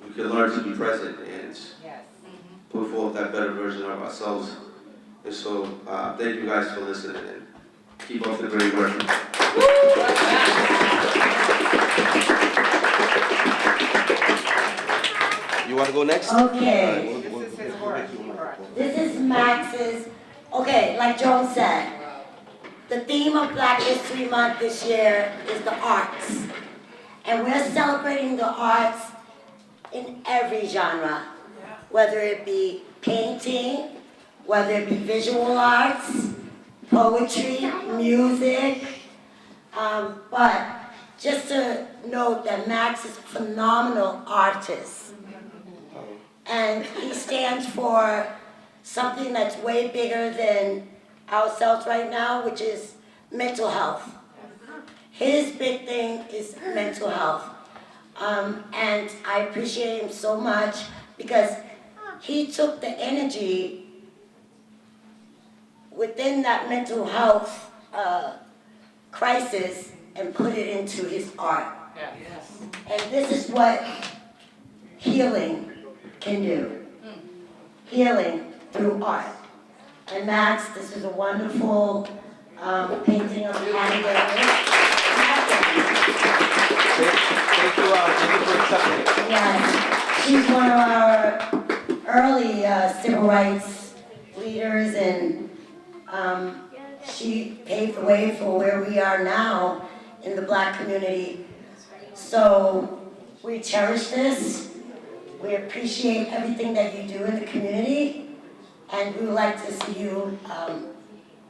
we can learn to be present and put forth that better version of ourselves. And so, thank you guys for listening and keep up the great work. You want to go next? Okay. This is Max's, okay, like Joan said, the theme of Black History Month this year is the arts. And we're celebrating the arts in every genre, whether it be painting, whether it be visual arts, poetry, music, but just to note that Max is a phenomenal artist. And he stands for something that's way bigger than ourselves right now, which is mental health. His big thing is mental health. And I appreciate him so much because he took the energy within that mental health crisis and put it into his art. And this is what healing can do. Healing through art. And Max, this is a wonderful painting of the Thank you for accepting it. Yes, she's one of our early civil rights leaders, and she paved the way for where we are now in the Black community. So we cherish this. We appreciate everything that you do in the community, and we would like to see you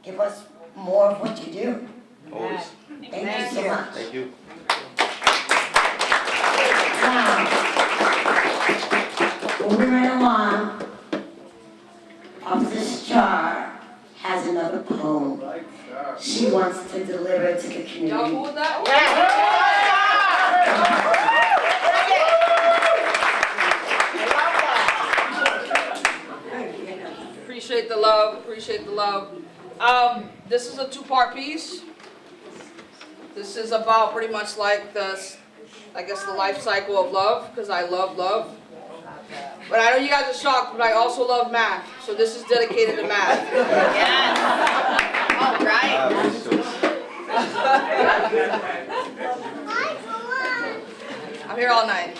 give us more of what you do. Always. Thank you so much. Thank you. Now, moving right along, Officer Char has another poem she wants to deliver to the community. Y'all cool with that? Appreciate the love, appreciate the love. This is a two-part piece. This is about pretty much like the life cycle of love, because I love love. But I know you guys are shocked, but I also love math, so this is dedicated to math. Yes. All right. I'm here all night.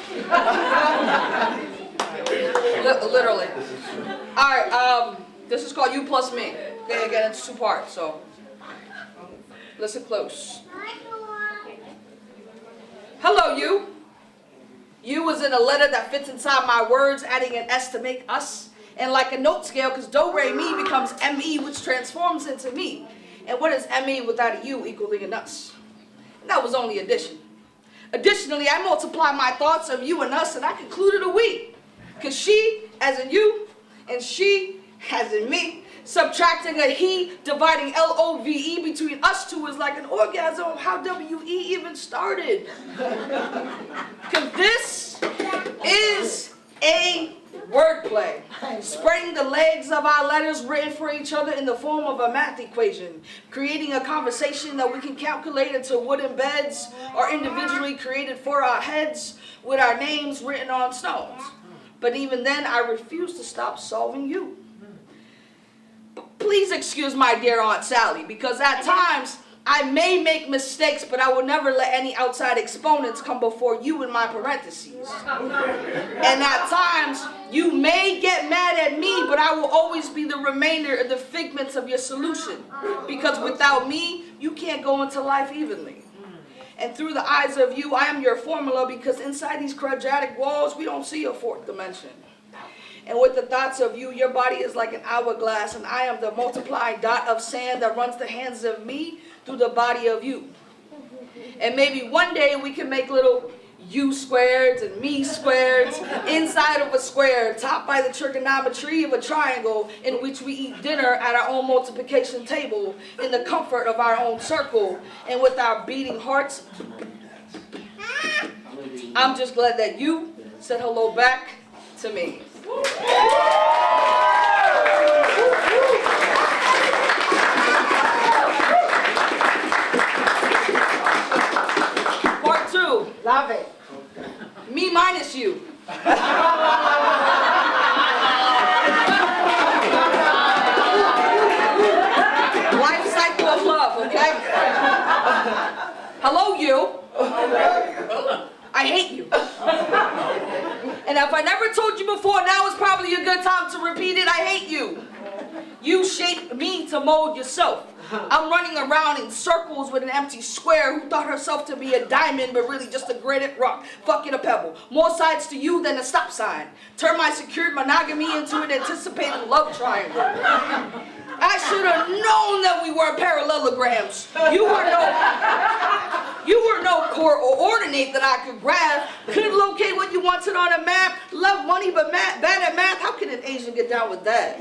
Literally. All right, this is called You Plus Me. Okay, again, it's two parts, so listen close. Hello, you. You is in a letter that fits inside my words, adding an S to make us. And like a note scale, because do, re, mi becomes M-E, which transforms into me. And what is M-E without a U equaling an us? And that was only addition. Additionally, I multiply my thoughts of you and us, and I concluded a we. Because she, as in you, and she, as in me, subtracting a he, dividing L-O-V-E between us two is like an orgasm of how W-E even started. Because this is a wordplay, spreading the legs letters written for each other in the form of a math equation, creating a conversation that we can calculate into wooden beds or individually created for our heads with our names written on stones. But even then, I refuse to stop solving you. Please excuse my dear Aunt Sally, because at times I may make mistakes, but I will never let any outside exponents come before you in my parentheses. And at times, you may get mad at me, but I will always be the remainder of the figments of your solution. Because without me, you can't go into life evenly. And through the eyes of you, I am your formula, because inside these quadratic walls, we don't see a fourth dimension. And with the thoughts of you, your body is like an hourglass, and I am the multiplying dot of sand that runs the hands of me through the body of you. And maybe one day we can make little you squareds and me squareds inside of a square, topped by the trigonometry of a triangle, in which we eat dinner at our own multiplication table in the comfort of our own circle and with our beating hearts. I'm just glad that you said hello back to me. Part 2. Love it. Me minus you. Life cycle of love, okay? Hello, you. I hate you. And if I never told you before, now is probably a good time to repeat it. I hate you. You shaped me to mold yourself. I'm running around in circles with an empty square who thought herself to be a diamond, but really just a granite rock. Fuck it, a pebble. More sides to you than a stop sign. Turn my secured monogamy into an anticipated love triangle. I should have known that we were parallelograms. You were no coordinate that I could grab. Couldn't locate what you wanted on a map. Love money, but bad at math. How can an Asian get down with that?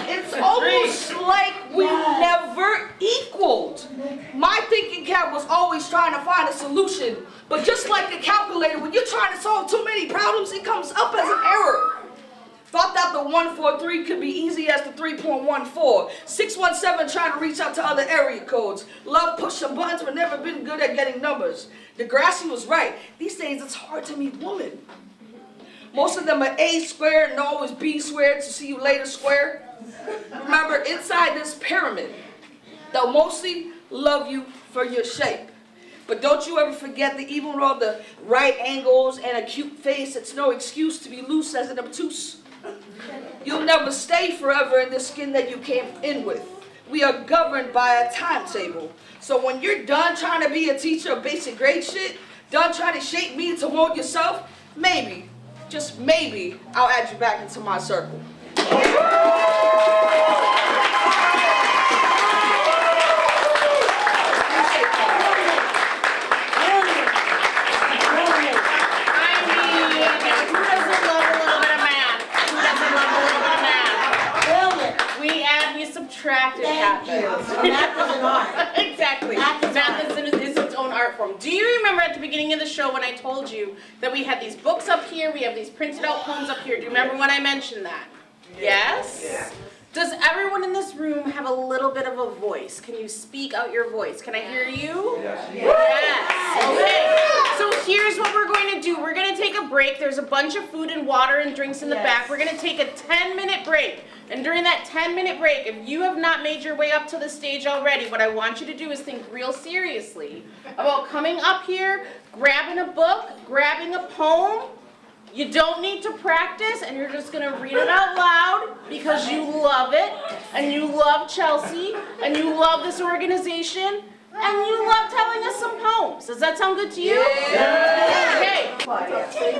It's almost like we never equaled. My thinking cap was always trying to find a solution. But just like a calculator, when you're trying to solve too many problems, it comes up as an error. Thought that the 143 could be easy as the 3.14. 617 trying to reach out to other area codes. Love pushing buttons but never been good at getting numbers. Degrassi was right. These days it's hard to meet women. Most of them are A squared and always B squared to see you later square. Remember, inside this pyramid, they'll mostly love you for your shape. But don't you ever forget that even with all the right angles and a cute face, it's no excuse to be loose as an obtuse. You'll never stay forever in the skin that you came in with. We are governed by a timetable. So when you're done trying to be a teacher of basic grade shit, done trying to shape me to mold yourself, maybe, just maybe, I'll add you back into my circle. Subtractive happens. Math is an art. Exactly. Math is its own art form. Do you remember at the beginning of the show when I told you that we had these books up here, we have these printed out poems up here? Do you remember when I mentioned that? Yes? Yeah. Does everyone in this room have a little bit of a voice? Can you speak out your voice? Can I hear you? Yes. Yes. Okay. So here's what we're going to do. We're going to take a break. There's a bunch of food and water and drinks in the back. We're going to take a 10-minute break. And during that 10-minute break, if you have not made your way up to the stage already, what I want you to do is think real seriously about coming up here, grabbing a book, grabbing a poem. You don't need to practice, and you're just going to read it out loud because you love it, and you love Chelsea, and you love this organization, and you love telling us some poems. Does that sound good to you? Yeah. Okay.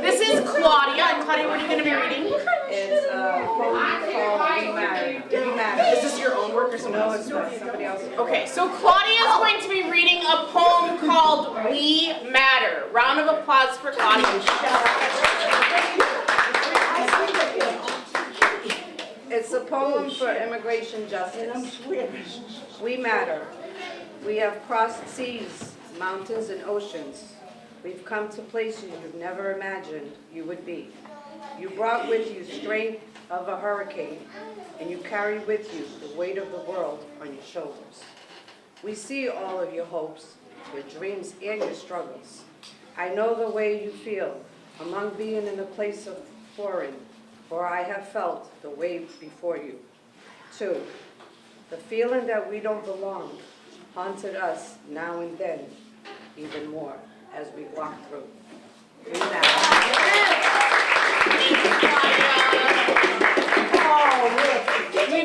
This is Claudia. And Claudia, what are you going to be reading? It's a poem called We Matter. Is this your own work or somebody else's? No, it's somebody else's. Okay, so Claudia is going to be reading a poem called We Matter. Round of applause for Claudia. It's a poem for immigration justice. We matter. We have crossed seas, mountains, and oceans. We've come to places you've never imagined you would be. You brought with you strength of a hurricane, and you carry with you the weight of the world on your shoulders. We see all of your hopes, your dreams, and your struggles. I know the way you feel among being in a place of foreign, for I have felt the wave before you. 2, the feeling that we don't belong haunted us now and then, even more as we walk through. We've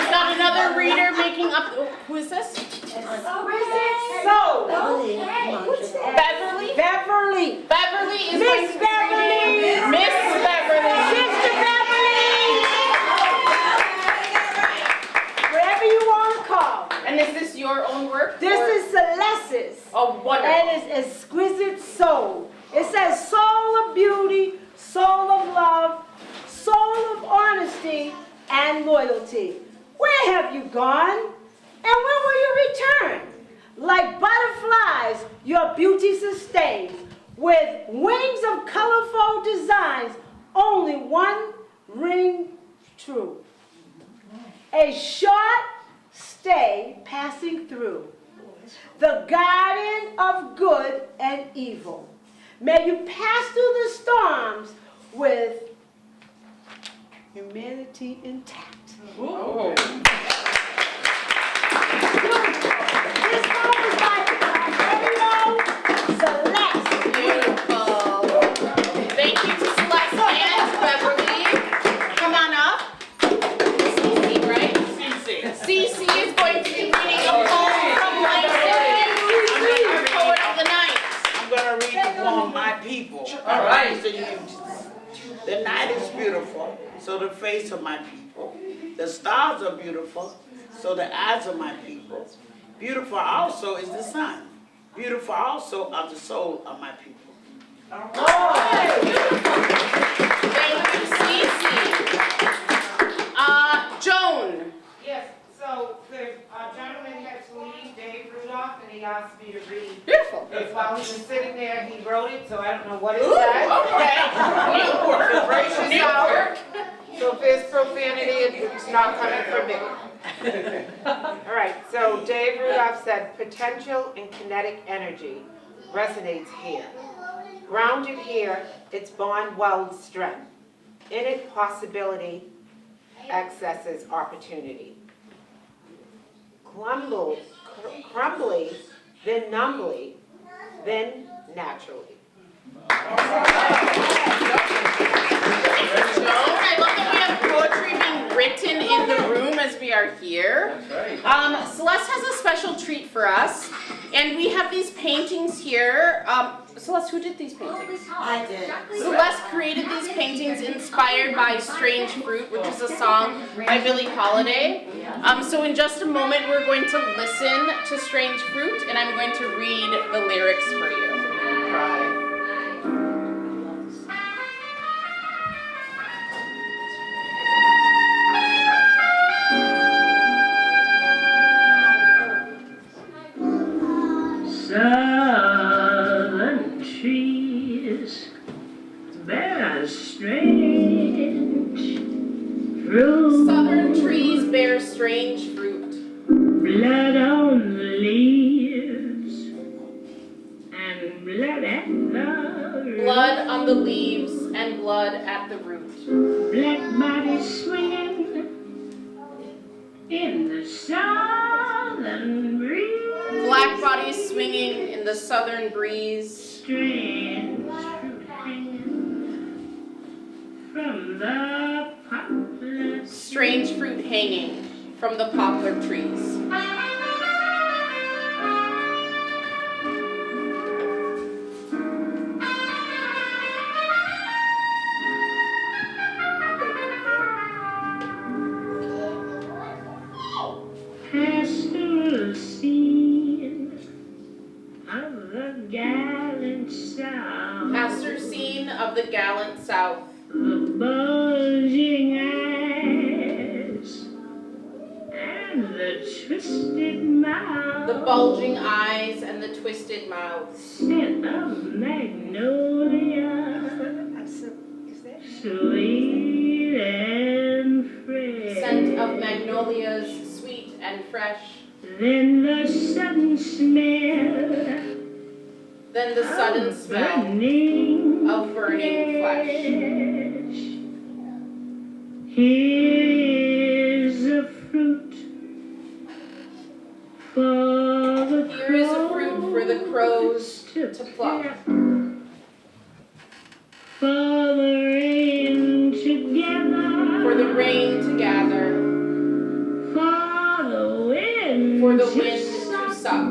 got another reader making up. Oh, who is this? So, Beverly. Beverly. Beverly is Miss Beverly. Miss Beverly. Sister Beverly. Wherever you want to call. And is this your own work? This is Celeste's. Oh, wonderful. And it's Exquisite Soul. It says soul of beauty, soul of love, soul of honesty, and loyalty. Where have you gone? And when will you return? Like butterflies, your beauty sustains. With wings of colorful designs, only one ring true. A short stay passing through the garden of good and evil. May you pass through the storms with humanity intact. Ooh. This poem is by Celeste. Beautiful. Thank you to Celeste and Beverly. Come on up. CC, right? CC is going to be reading a poem from Langston, our poet of the night. I'm going to read the poem, My People. All right. The night is beautiful, so the face of my people. The stars are beautiful, so the eyes of my people. Beautiful also is the sun. Beautiful also are the soul of my people. Thank you, CC. Joan. Yes, so the gentleman had to leave, Dave Rudolph, and he asked me to read. Beautiful. Because while he was sitting there, he wrote it, so I don't know what it Ooh, says. okay. New work. So brace New yourself. work. So if there's profanity, it's not coming from me. All right, so Dave Rudolph said, potential and kinetic energy resonates here. Grounded here, it's bond weld strength. In it, possibility accesses opportunity. Crumbly, then numbly, then naturally. I love that we have poetry being written in the room as we are here. Celeste has a special treat for us, and we have these paintings here. Celeste, who did these paintings? I did. Celeste created these paintings inspired by Strange Fruit, which is a song by Billie Holiday. So in just a moment, we're going to listen to Strange Fruit, and I'm going to read the lyrics for you. Southern trees bear strange fruit. Southern trees bear strange fruit. Blood on the leaves and blood at the root. Blood on the leaves and blood at the root. Black bodies swinging in the southern breeze. Black bodies swinging in the southern breeze. Strange fruit hanging from the poplar. Strange fruit hanging from the poplar trees. Pastoral scene of the gallant South. Pastor scene of the gallant South. The bulging eyes and the twisted mouth. The bulging eyes and the twisted mouths. Scent of magnolia sweet and fresh. Scent of magnolias, sweet and fresh. Then the sudden smell Then the sudden smell of burning flesh. Here's a fruit for the Here is a fruit for the crows to pluck. For the rain to gather. For the rain to gather. For the wind to suck.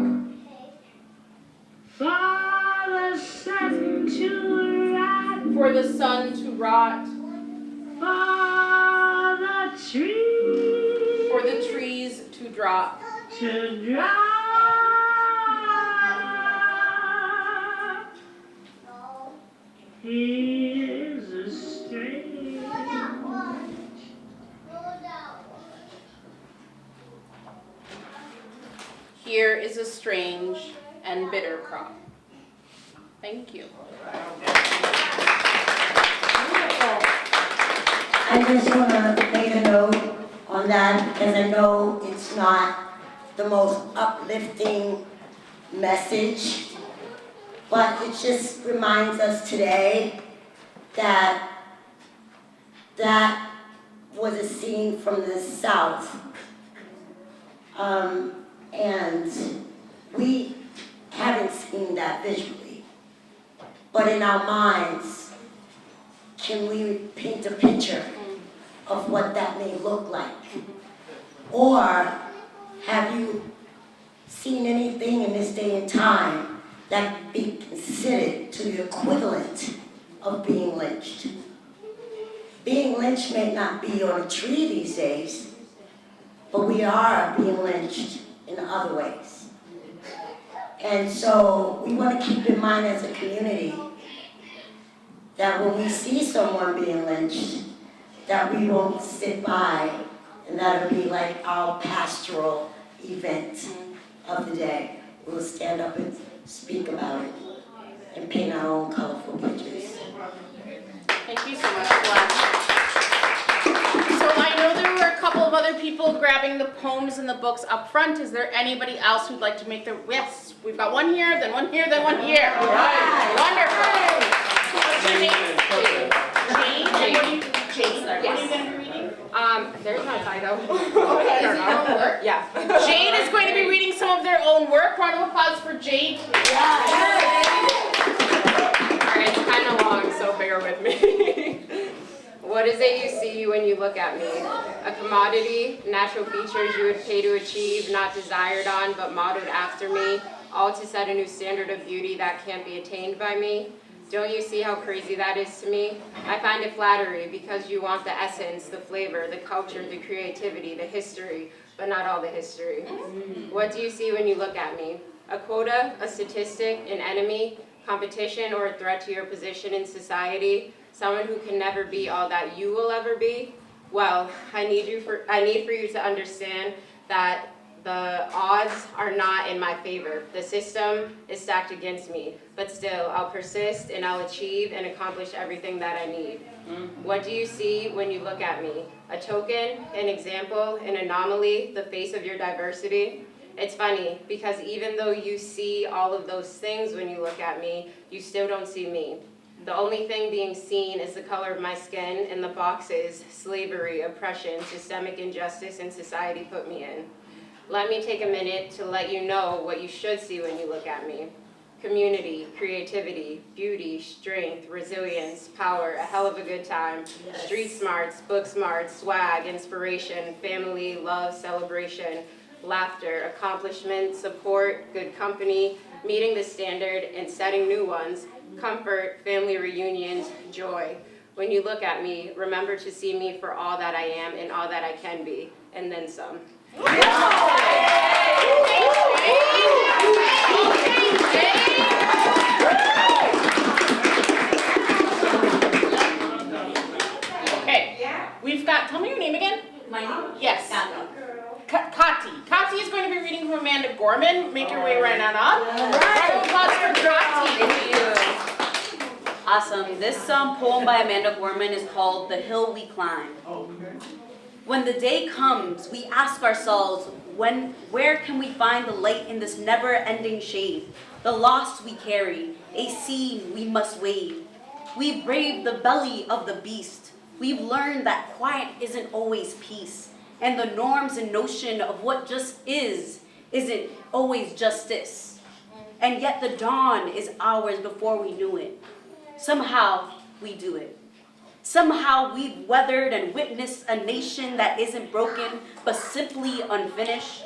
For the sun to rot. For the sun to rot. For the trees to drop. To drop. Here's a strange. Here is a strange and bitter crop. Thank you. I just want to make a note on that because I know it's not the most uplifting message, but it just reminds us today that that was a scene from the South. And we haven't seen that visually. But in our minds, can we paint a picture of what that may look like? Or have you seen anything in this day and time that be considered to the equivalent of being lynched? Being lynched may not be on a tree these days, but we are being lynched in other ways. And so we want to keep in mind as a community that when we see someone being lynched, that we won't sit by and that'll be like our pastoral event of the day. We'll stand up and speak about it and paint our own colorful pictures. Thank you so much, Glenn. So I know there were a couple of other people grabbing the poems and the books up front. Is there anybody else who'd like to make their, yes, we've got one here, then one here, then one here. Right. Wonderful. What's your name? Jane. Jane. What are you, Jane? What are you going to be reading? There's my title. Okay, is it your own work? Yeah. Jade is going to be reading some of their own work. Round of applause for Jade. Alright, it's kind of long, so bear with me. What is it you see when you look at me? A commodity, natural features you would pay to achieve, not desired on, but modeled after me, all to set a new standard of beauty that can't be attained by me. Don't you see how crazy that is to me? I find it flattery because you want the essence, the flavor, the culture, the creativity, the history, but not all the history. What do you see when you look at me? A quota, a statistic, an enemy, competition, or a threat to your position in society? Someone who can never be all that you will ever be? Well, I need for you to understand that the odds are not in my favor. The system is stacked against me, but still, I'll persist and I'll achieve and accomplish everything that I need. What do you see when you look at me? A token, an example, an anomaly, the face of your diversity? It's funny, because even though you see all of those things when you look at me, you still don't see me. The only thing being seen is the color of my skin and the boxes slavery, oppression, systemic injustice, and society put me in. Let me take a minute to let you know what you should see when you look at me. Community, creativity, beauty, strength, resilience, power, a hell of a good time, street smarts, book smarts, swag, inspiration, family, love, celebration, laughter, accomplishment, support, good company, meeting the standard and setting new ones, comfort, family reunions, joy. When you look at me, remember to see me for all that I am and all that I can be, and then some. Okay, we've got, tell me your name again. My name? Yes. Kati. Kati is going to be reading from Amanda Gorman. Make your way right on up. Round of applause for Kati. Thank you. Awesome. This poem by Amanda Gorman is called The Hill We Climb. When the day comes, we ask ourselves, where can we find the light in this never-ending shade? The lost we carry, a scene we must wade. We've braved the belly of the beast. We've learned that quiet isn't always peace. And the norms and notion of what just isn't always justice. And yet the dawn is ours before we knew it. Somehow we do it. Somehow we've weathered and witnessed a nation that isn't broken, but simply unfinished.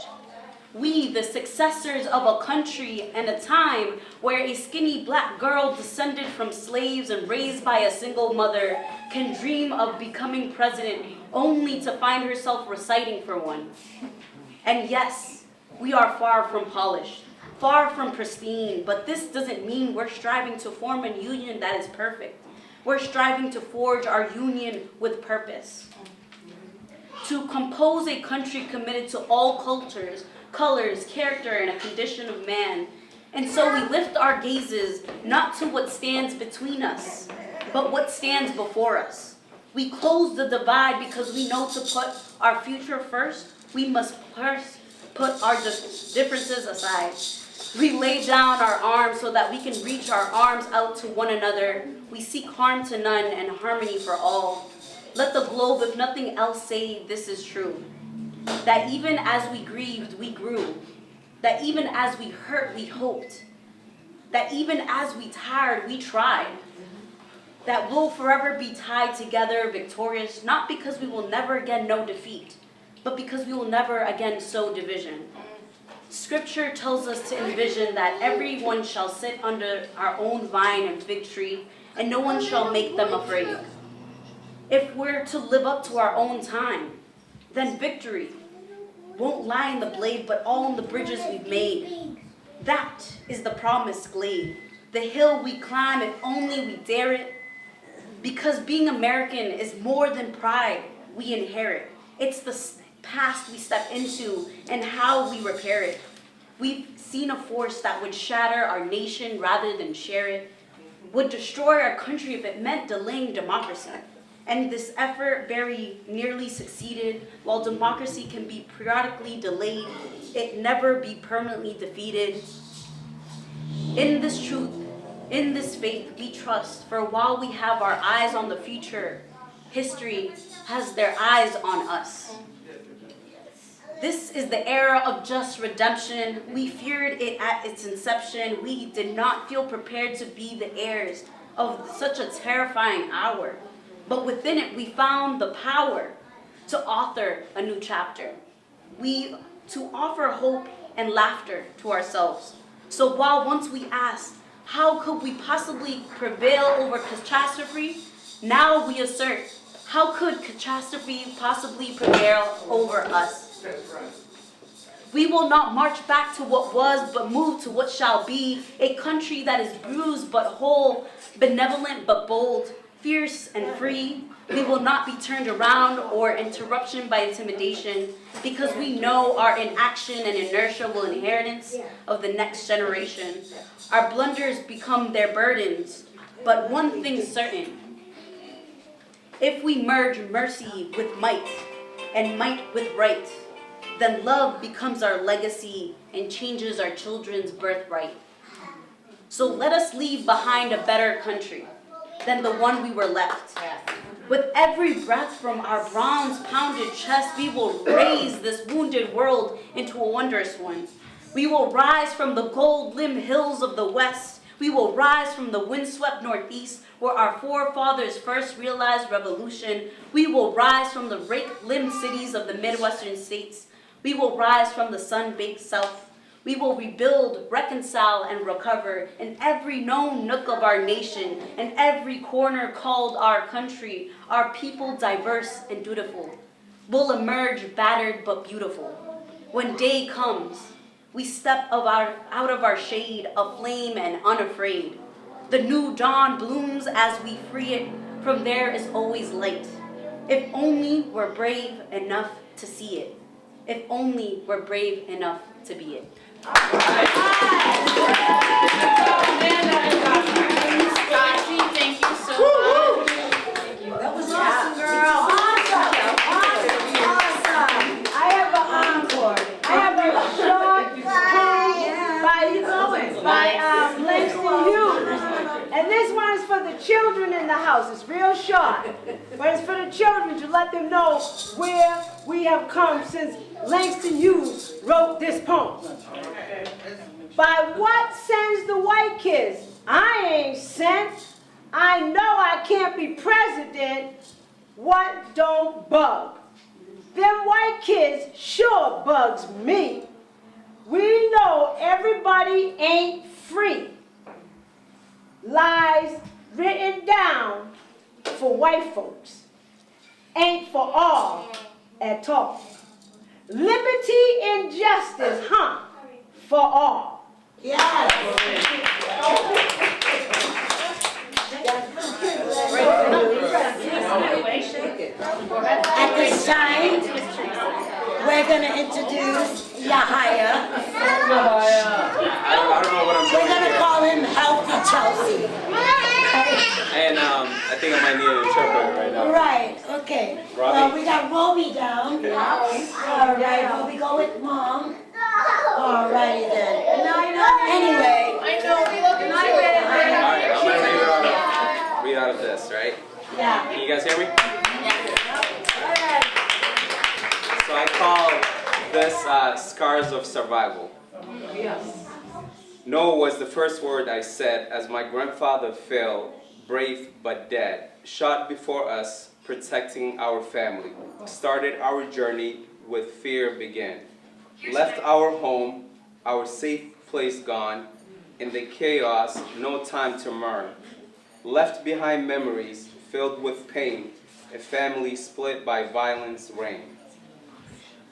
We, the successors of a country and a time where a skinny black girl descended from slaves and raised by a single mother can dream of becoming president only to find herself reciting for one. And yes, we are far from polished, far from pristine, but this doesn't mean we're striving to form a union that is perfect. We're striving to forge our union with purpose. To compose a country committed to all cultures, colors, character, and a condition of man. And so we lift our gazes not to what stands between us, but what stands before us. We close the divide because we know to put our future first, we must first put our differences aside. We lay down our arms so that we can reach our arms out to one another. We seek harm to none and harmony for all. Let the globe, if nothing else, say this is true. That even as we grieved, we grew. That even as we hurt, we hoped. That even as we tired, we tried. That we'll forever be tied together, victorious, not because we will never again know defeat, but because we will never again sow division. Scripture tells us to envision that everyone shall sit under our own vine and fig tree, and no one shall make them afraid. If we're to live up to our own time, then victory won't lie in the blade, but all in the bridges we've made. That is the promised glade, the hill we climb if only we dare it. Because being American is more than pride we inherit. It's the past we step into and how we repair it. We've seen a force that would shatter our nation rather than share it, would destroy our country if it meant delaying democracy. And this effort very nearly succeeded. While democracy can be periodically delayed, it never be permanently defeated. In this truth, in this faith, we trust, for while we have our eyes on the future, history has their eyes on us. This is the era of just redemption. We feared it at its inception. We did not feel prepared to be the heirs of such a terrifying hour. But within it, we found the power to author a new chapter. To offer hope and laughter to ourselves. So while once we asked, how could we possibly prevail over catastrophe? Now we assert, how could catastrophe possibly prevail over us? We will not march back to what was, but move to what shall be. A country that is bruised but whole, benevolent but bold, fierce and free. We will not be turned around or interruption by intimidation, because we know our inaction and inertia will inheritance of the next generation. Our blunders become their burdens, but one thing's certain. If we merge mercy with might and might with right, then love becomes our legacy and changes our children's birthright. So let us leave behind a better country than the one we were left. With every breath from our bronze-pounded chest, we will raise this wounded world into a wondrous one. We will rise from the gold-limbed hills of the west. We will rise from the windswept northeast, where our forefathers first realized revolution. We will rise from the rake-limbed cities of the Midwestern states. We will rise from the sun-baked south. We will rebuild, reconcile, and recover in every known nook of our nation, and every corner called our country, our people diverse and dutiful. We'll emerge battered but beautiful. When day comes, we step out of our shade, aflame and unafraid. The new dawn blooms as we free it. From there is always light. If only we're brave enough to see it. If only we're brave enough to be it. Thank you one is for the children in the house. It's real short. But it's for the children to let them know where we have come since Langston Hughes wrote this poem. By what sends the white kids? I ain't sent. I know I can't be president. What don't bug? Them white kids sure bugs me. We know everybody ain't free. Lies written down for white folks ain't for all at all. Liberty and justice, for all. Yes. At this time, we're going to introduce Yahaya. I don't know what I'm doing. We're going to call him Healthy Chelsea. And I think I might need an interpreter right now. Right, okay. Robbie? Well, we got Robbie down. All right, Robbie, go with Mom. All righty then. Anyway. Alright, I'm gonna read out of this, right? Yeah. Can you guys hear me? So I call this Scars of Survival. Yes. No was the first word I said as my grandfather fell, brave but dead, shot before us, protecting our family. Started our journey with fear began. Left our home, our safe place gone, in the chaos, no time to mourn. Left behind memories filled with pain, a family split by violence reigned.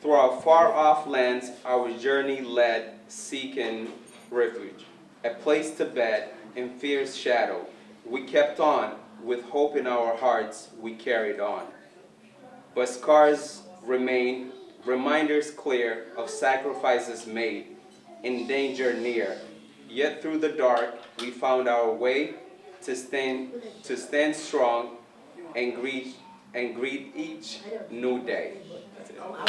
Through our far-off lands, our journey led, seeking refuge, a place to bed in fear's shadow. We kept on, with hope in our hearts, we carried on. But scars remain, reminders clear of sacrifices made, in danger near. Yet through the dark, we found our way to stand strong and greet each new day. That's it. All right.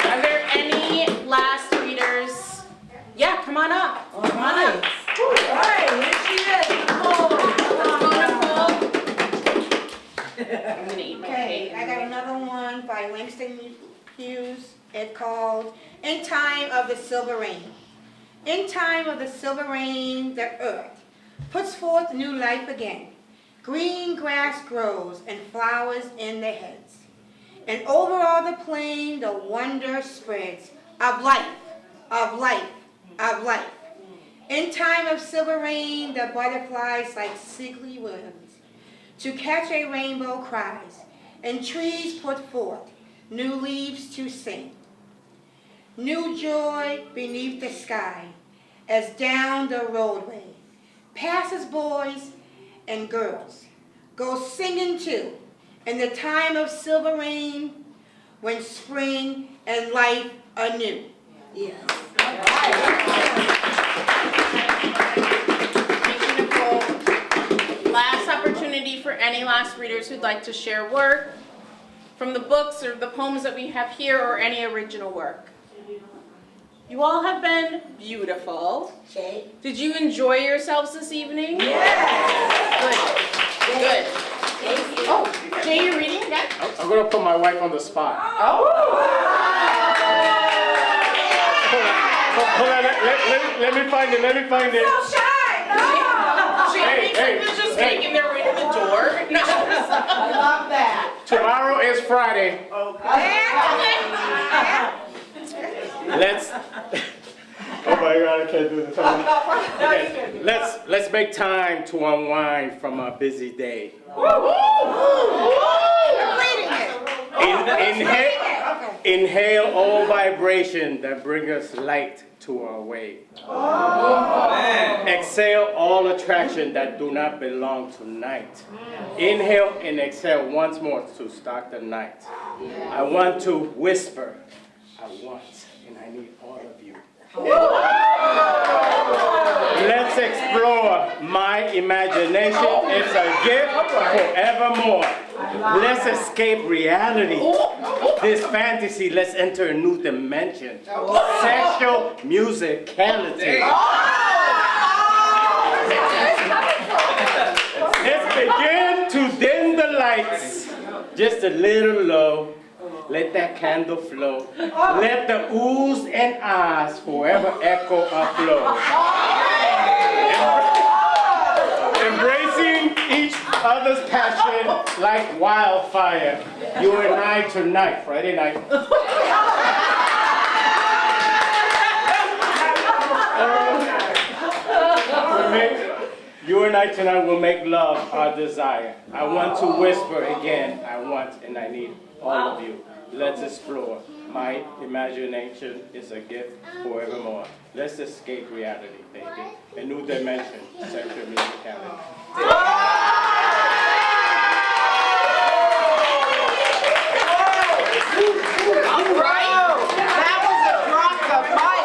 Are there any last readers? Yeah, come on up. All right. All right, here she is. I'm gonna eat my cake. I got another one by Langston Hughes. It's called In Time of the Silver Rain. In time of the silver rain, the earth puts forth new life again. Green grass grows and flowers in the heads. And over all the plain, the wonder spreads of life, of life, of life. In time of silver rain, the butterflies like sickly worms to catch a rainbow cries, and trees put forth new leaves to sing. New joy beneath the sky, as down the roadway passes boys and girls go singing too, in the time of silver rain, when spring and life anew. Yes. Thank you, Nicole. Last opportunity for any last readers who'd like to share work from the books or the poems that we have here, or any original work. You all have been beautiful. Jay? Did you enjoy yourselves this evening? Yes. Good. Good. Thank you. Oh, Jay, you're reading again? I'm going to put my wife on the spot. Oh. Hold on, let me find it. So shy. Jay, they're just making their way to the door. No. I love that. Tomorrow is Friday. Let's. Oh my God, I can't do this. Okay, let's make time to unwind from our busy day. Inhale all vibration that bring us light to our way. Exhale all attraction that do not belong tonight. Inhale and exhale once more to start the night. I want to whisper. I want, and I need all of you. Let's explore my imagination. It's a gift forevermore. Let's escape reality. this fantasy, let's enter a new dimension. Sexual musicality. Let's begin to dim the lights just a little low. Let that candle flow. Let the oohs and ahs forever echo our flow. Embracing each other's passion like wildfire. You and I tonight, Friday night. You and I tonight will make love our desire. I want to whisper again. I want and I need all of you. Let's explore. My imagination is a gift forevermore. Let's escape reality, baby. A new dimension, sexual musicality. All right. That was a drop of mic.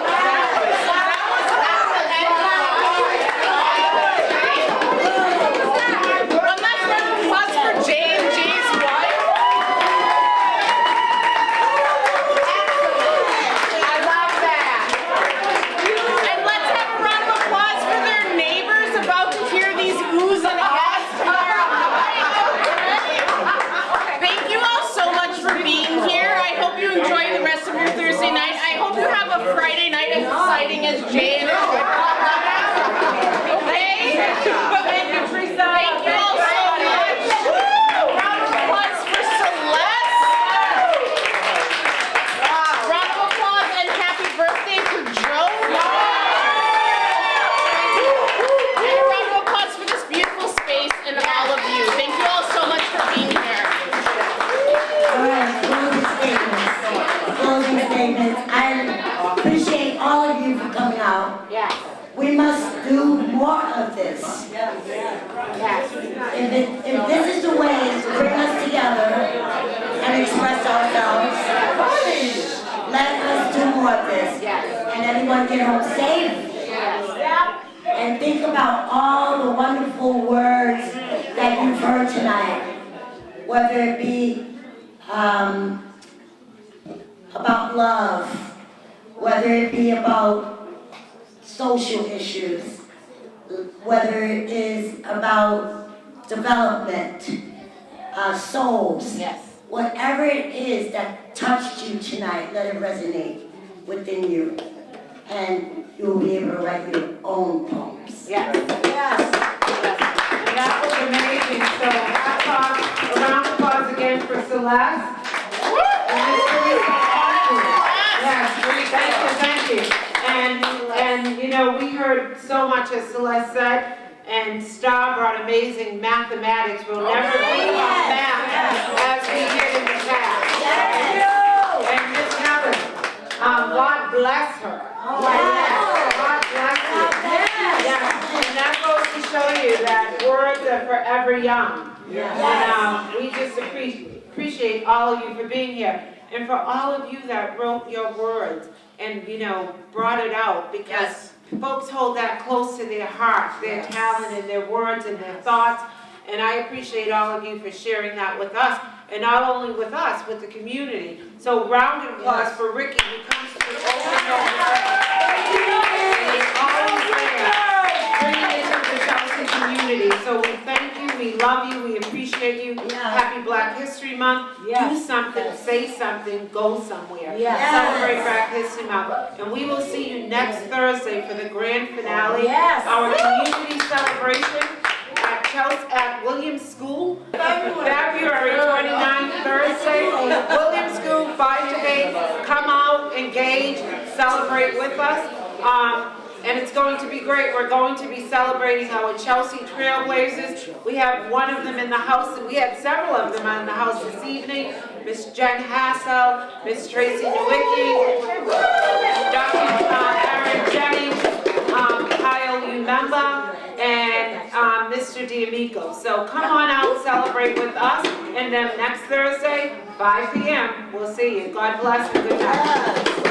One last round of applause for J&J's wife. I love that. And let's have a round of applause for their neighbors about to hear these oohs and ahs tomorrow night. Thank you all so much for being here. I hope you enjoy the rest of your Thursday night. I hope you have a Friday night as exciting as Jay and his wife. Okay? Thank you, Teresa. Thank you all so much. Round of applause for Celeste. Round of applause and happy birthday for Joe. And a round of applause for this beautiful space and all of you. Thank you all so much for being here. All right, closing statements. Closing statements. I appreciate all of you for coming out. Yes. We must do more of this. Yes. If this is the way to bring us together and express ourselves, let us do more of this. And everyone get home safe. And think about all the wonderful words that you've heard tonight, whether it be about love, whether it be about social issues, whether it is about development, souls, whatever it is that touched you tonight, let it resonate within you. And you'll be able to write your own poems. Yes. That was amazing. So hats off, a round of applause again for Celeste. And Miss Teresa, yes, thank you. And you know, we heard so much as Celeste said, and Star brought amazing mathematics. We'll never leave off math as we did in the past. And Miss Helen, God bless her. God bless her. And that goes to show you that words are forever young. And we just appreciate all of you for being here. And for all of you that wrote your words and, you know, brought it out, because folks hold that close to their heart, their talent and their words and their thoughts. And I appreciate all of you for sharing that with us. And not only with us, with the community. So round of applause for Ricky, who comes to open over and is always there, bringing it to the Chelsea community. So we thank you, we love you, we appreciate you. Happy Black History Month. Do something, say something, go somewhere. Celebrate Black History Month. And we will see you next Thursday for the grand finale, our community celebration at Williams School, February 29th, Thursday. Williams School, 5 to 8. Come out, engage, celebrate with us. And it's going to be great. We're going to be celebrating our Chelsea Trailblazers. We have one of them in the house, and we have several of them in the house this evening. Miss Jen Hassel, Miss Tracy Nowicki, Dr. Erin Jennings, Kyle Umemba, and Mr. D'Amico. So come on out, celebrate with us, and then next Thursday, 5 p.m., we'll see you. God bless and good night.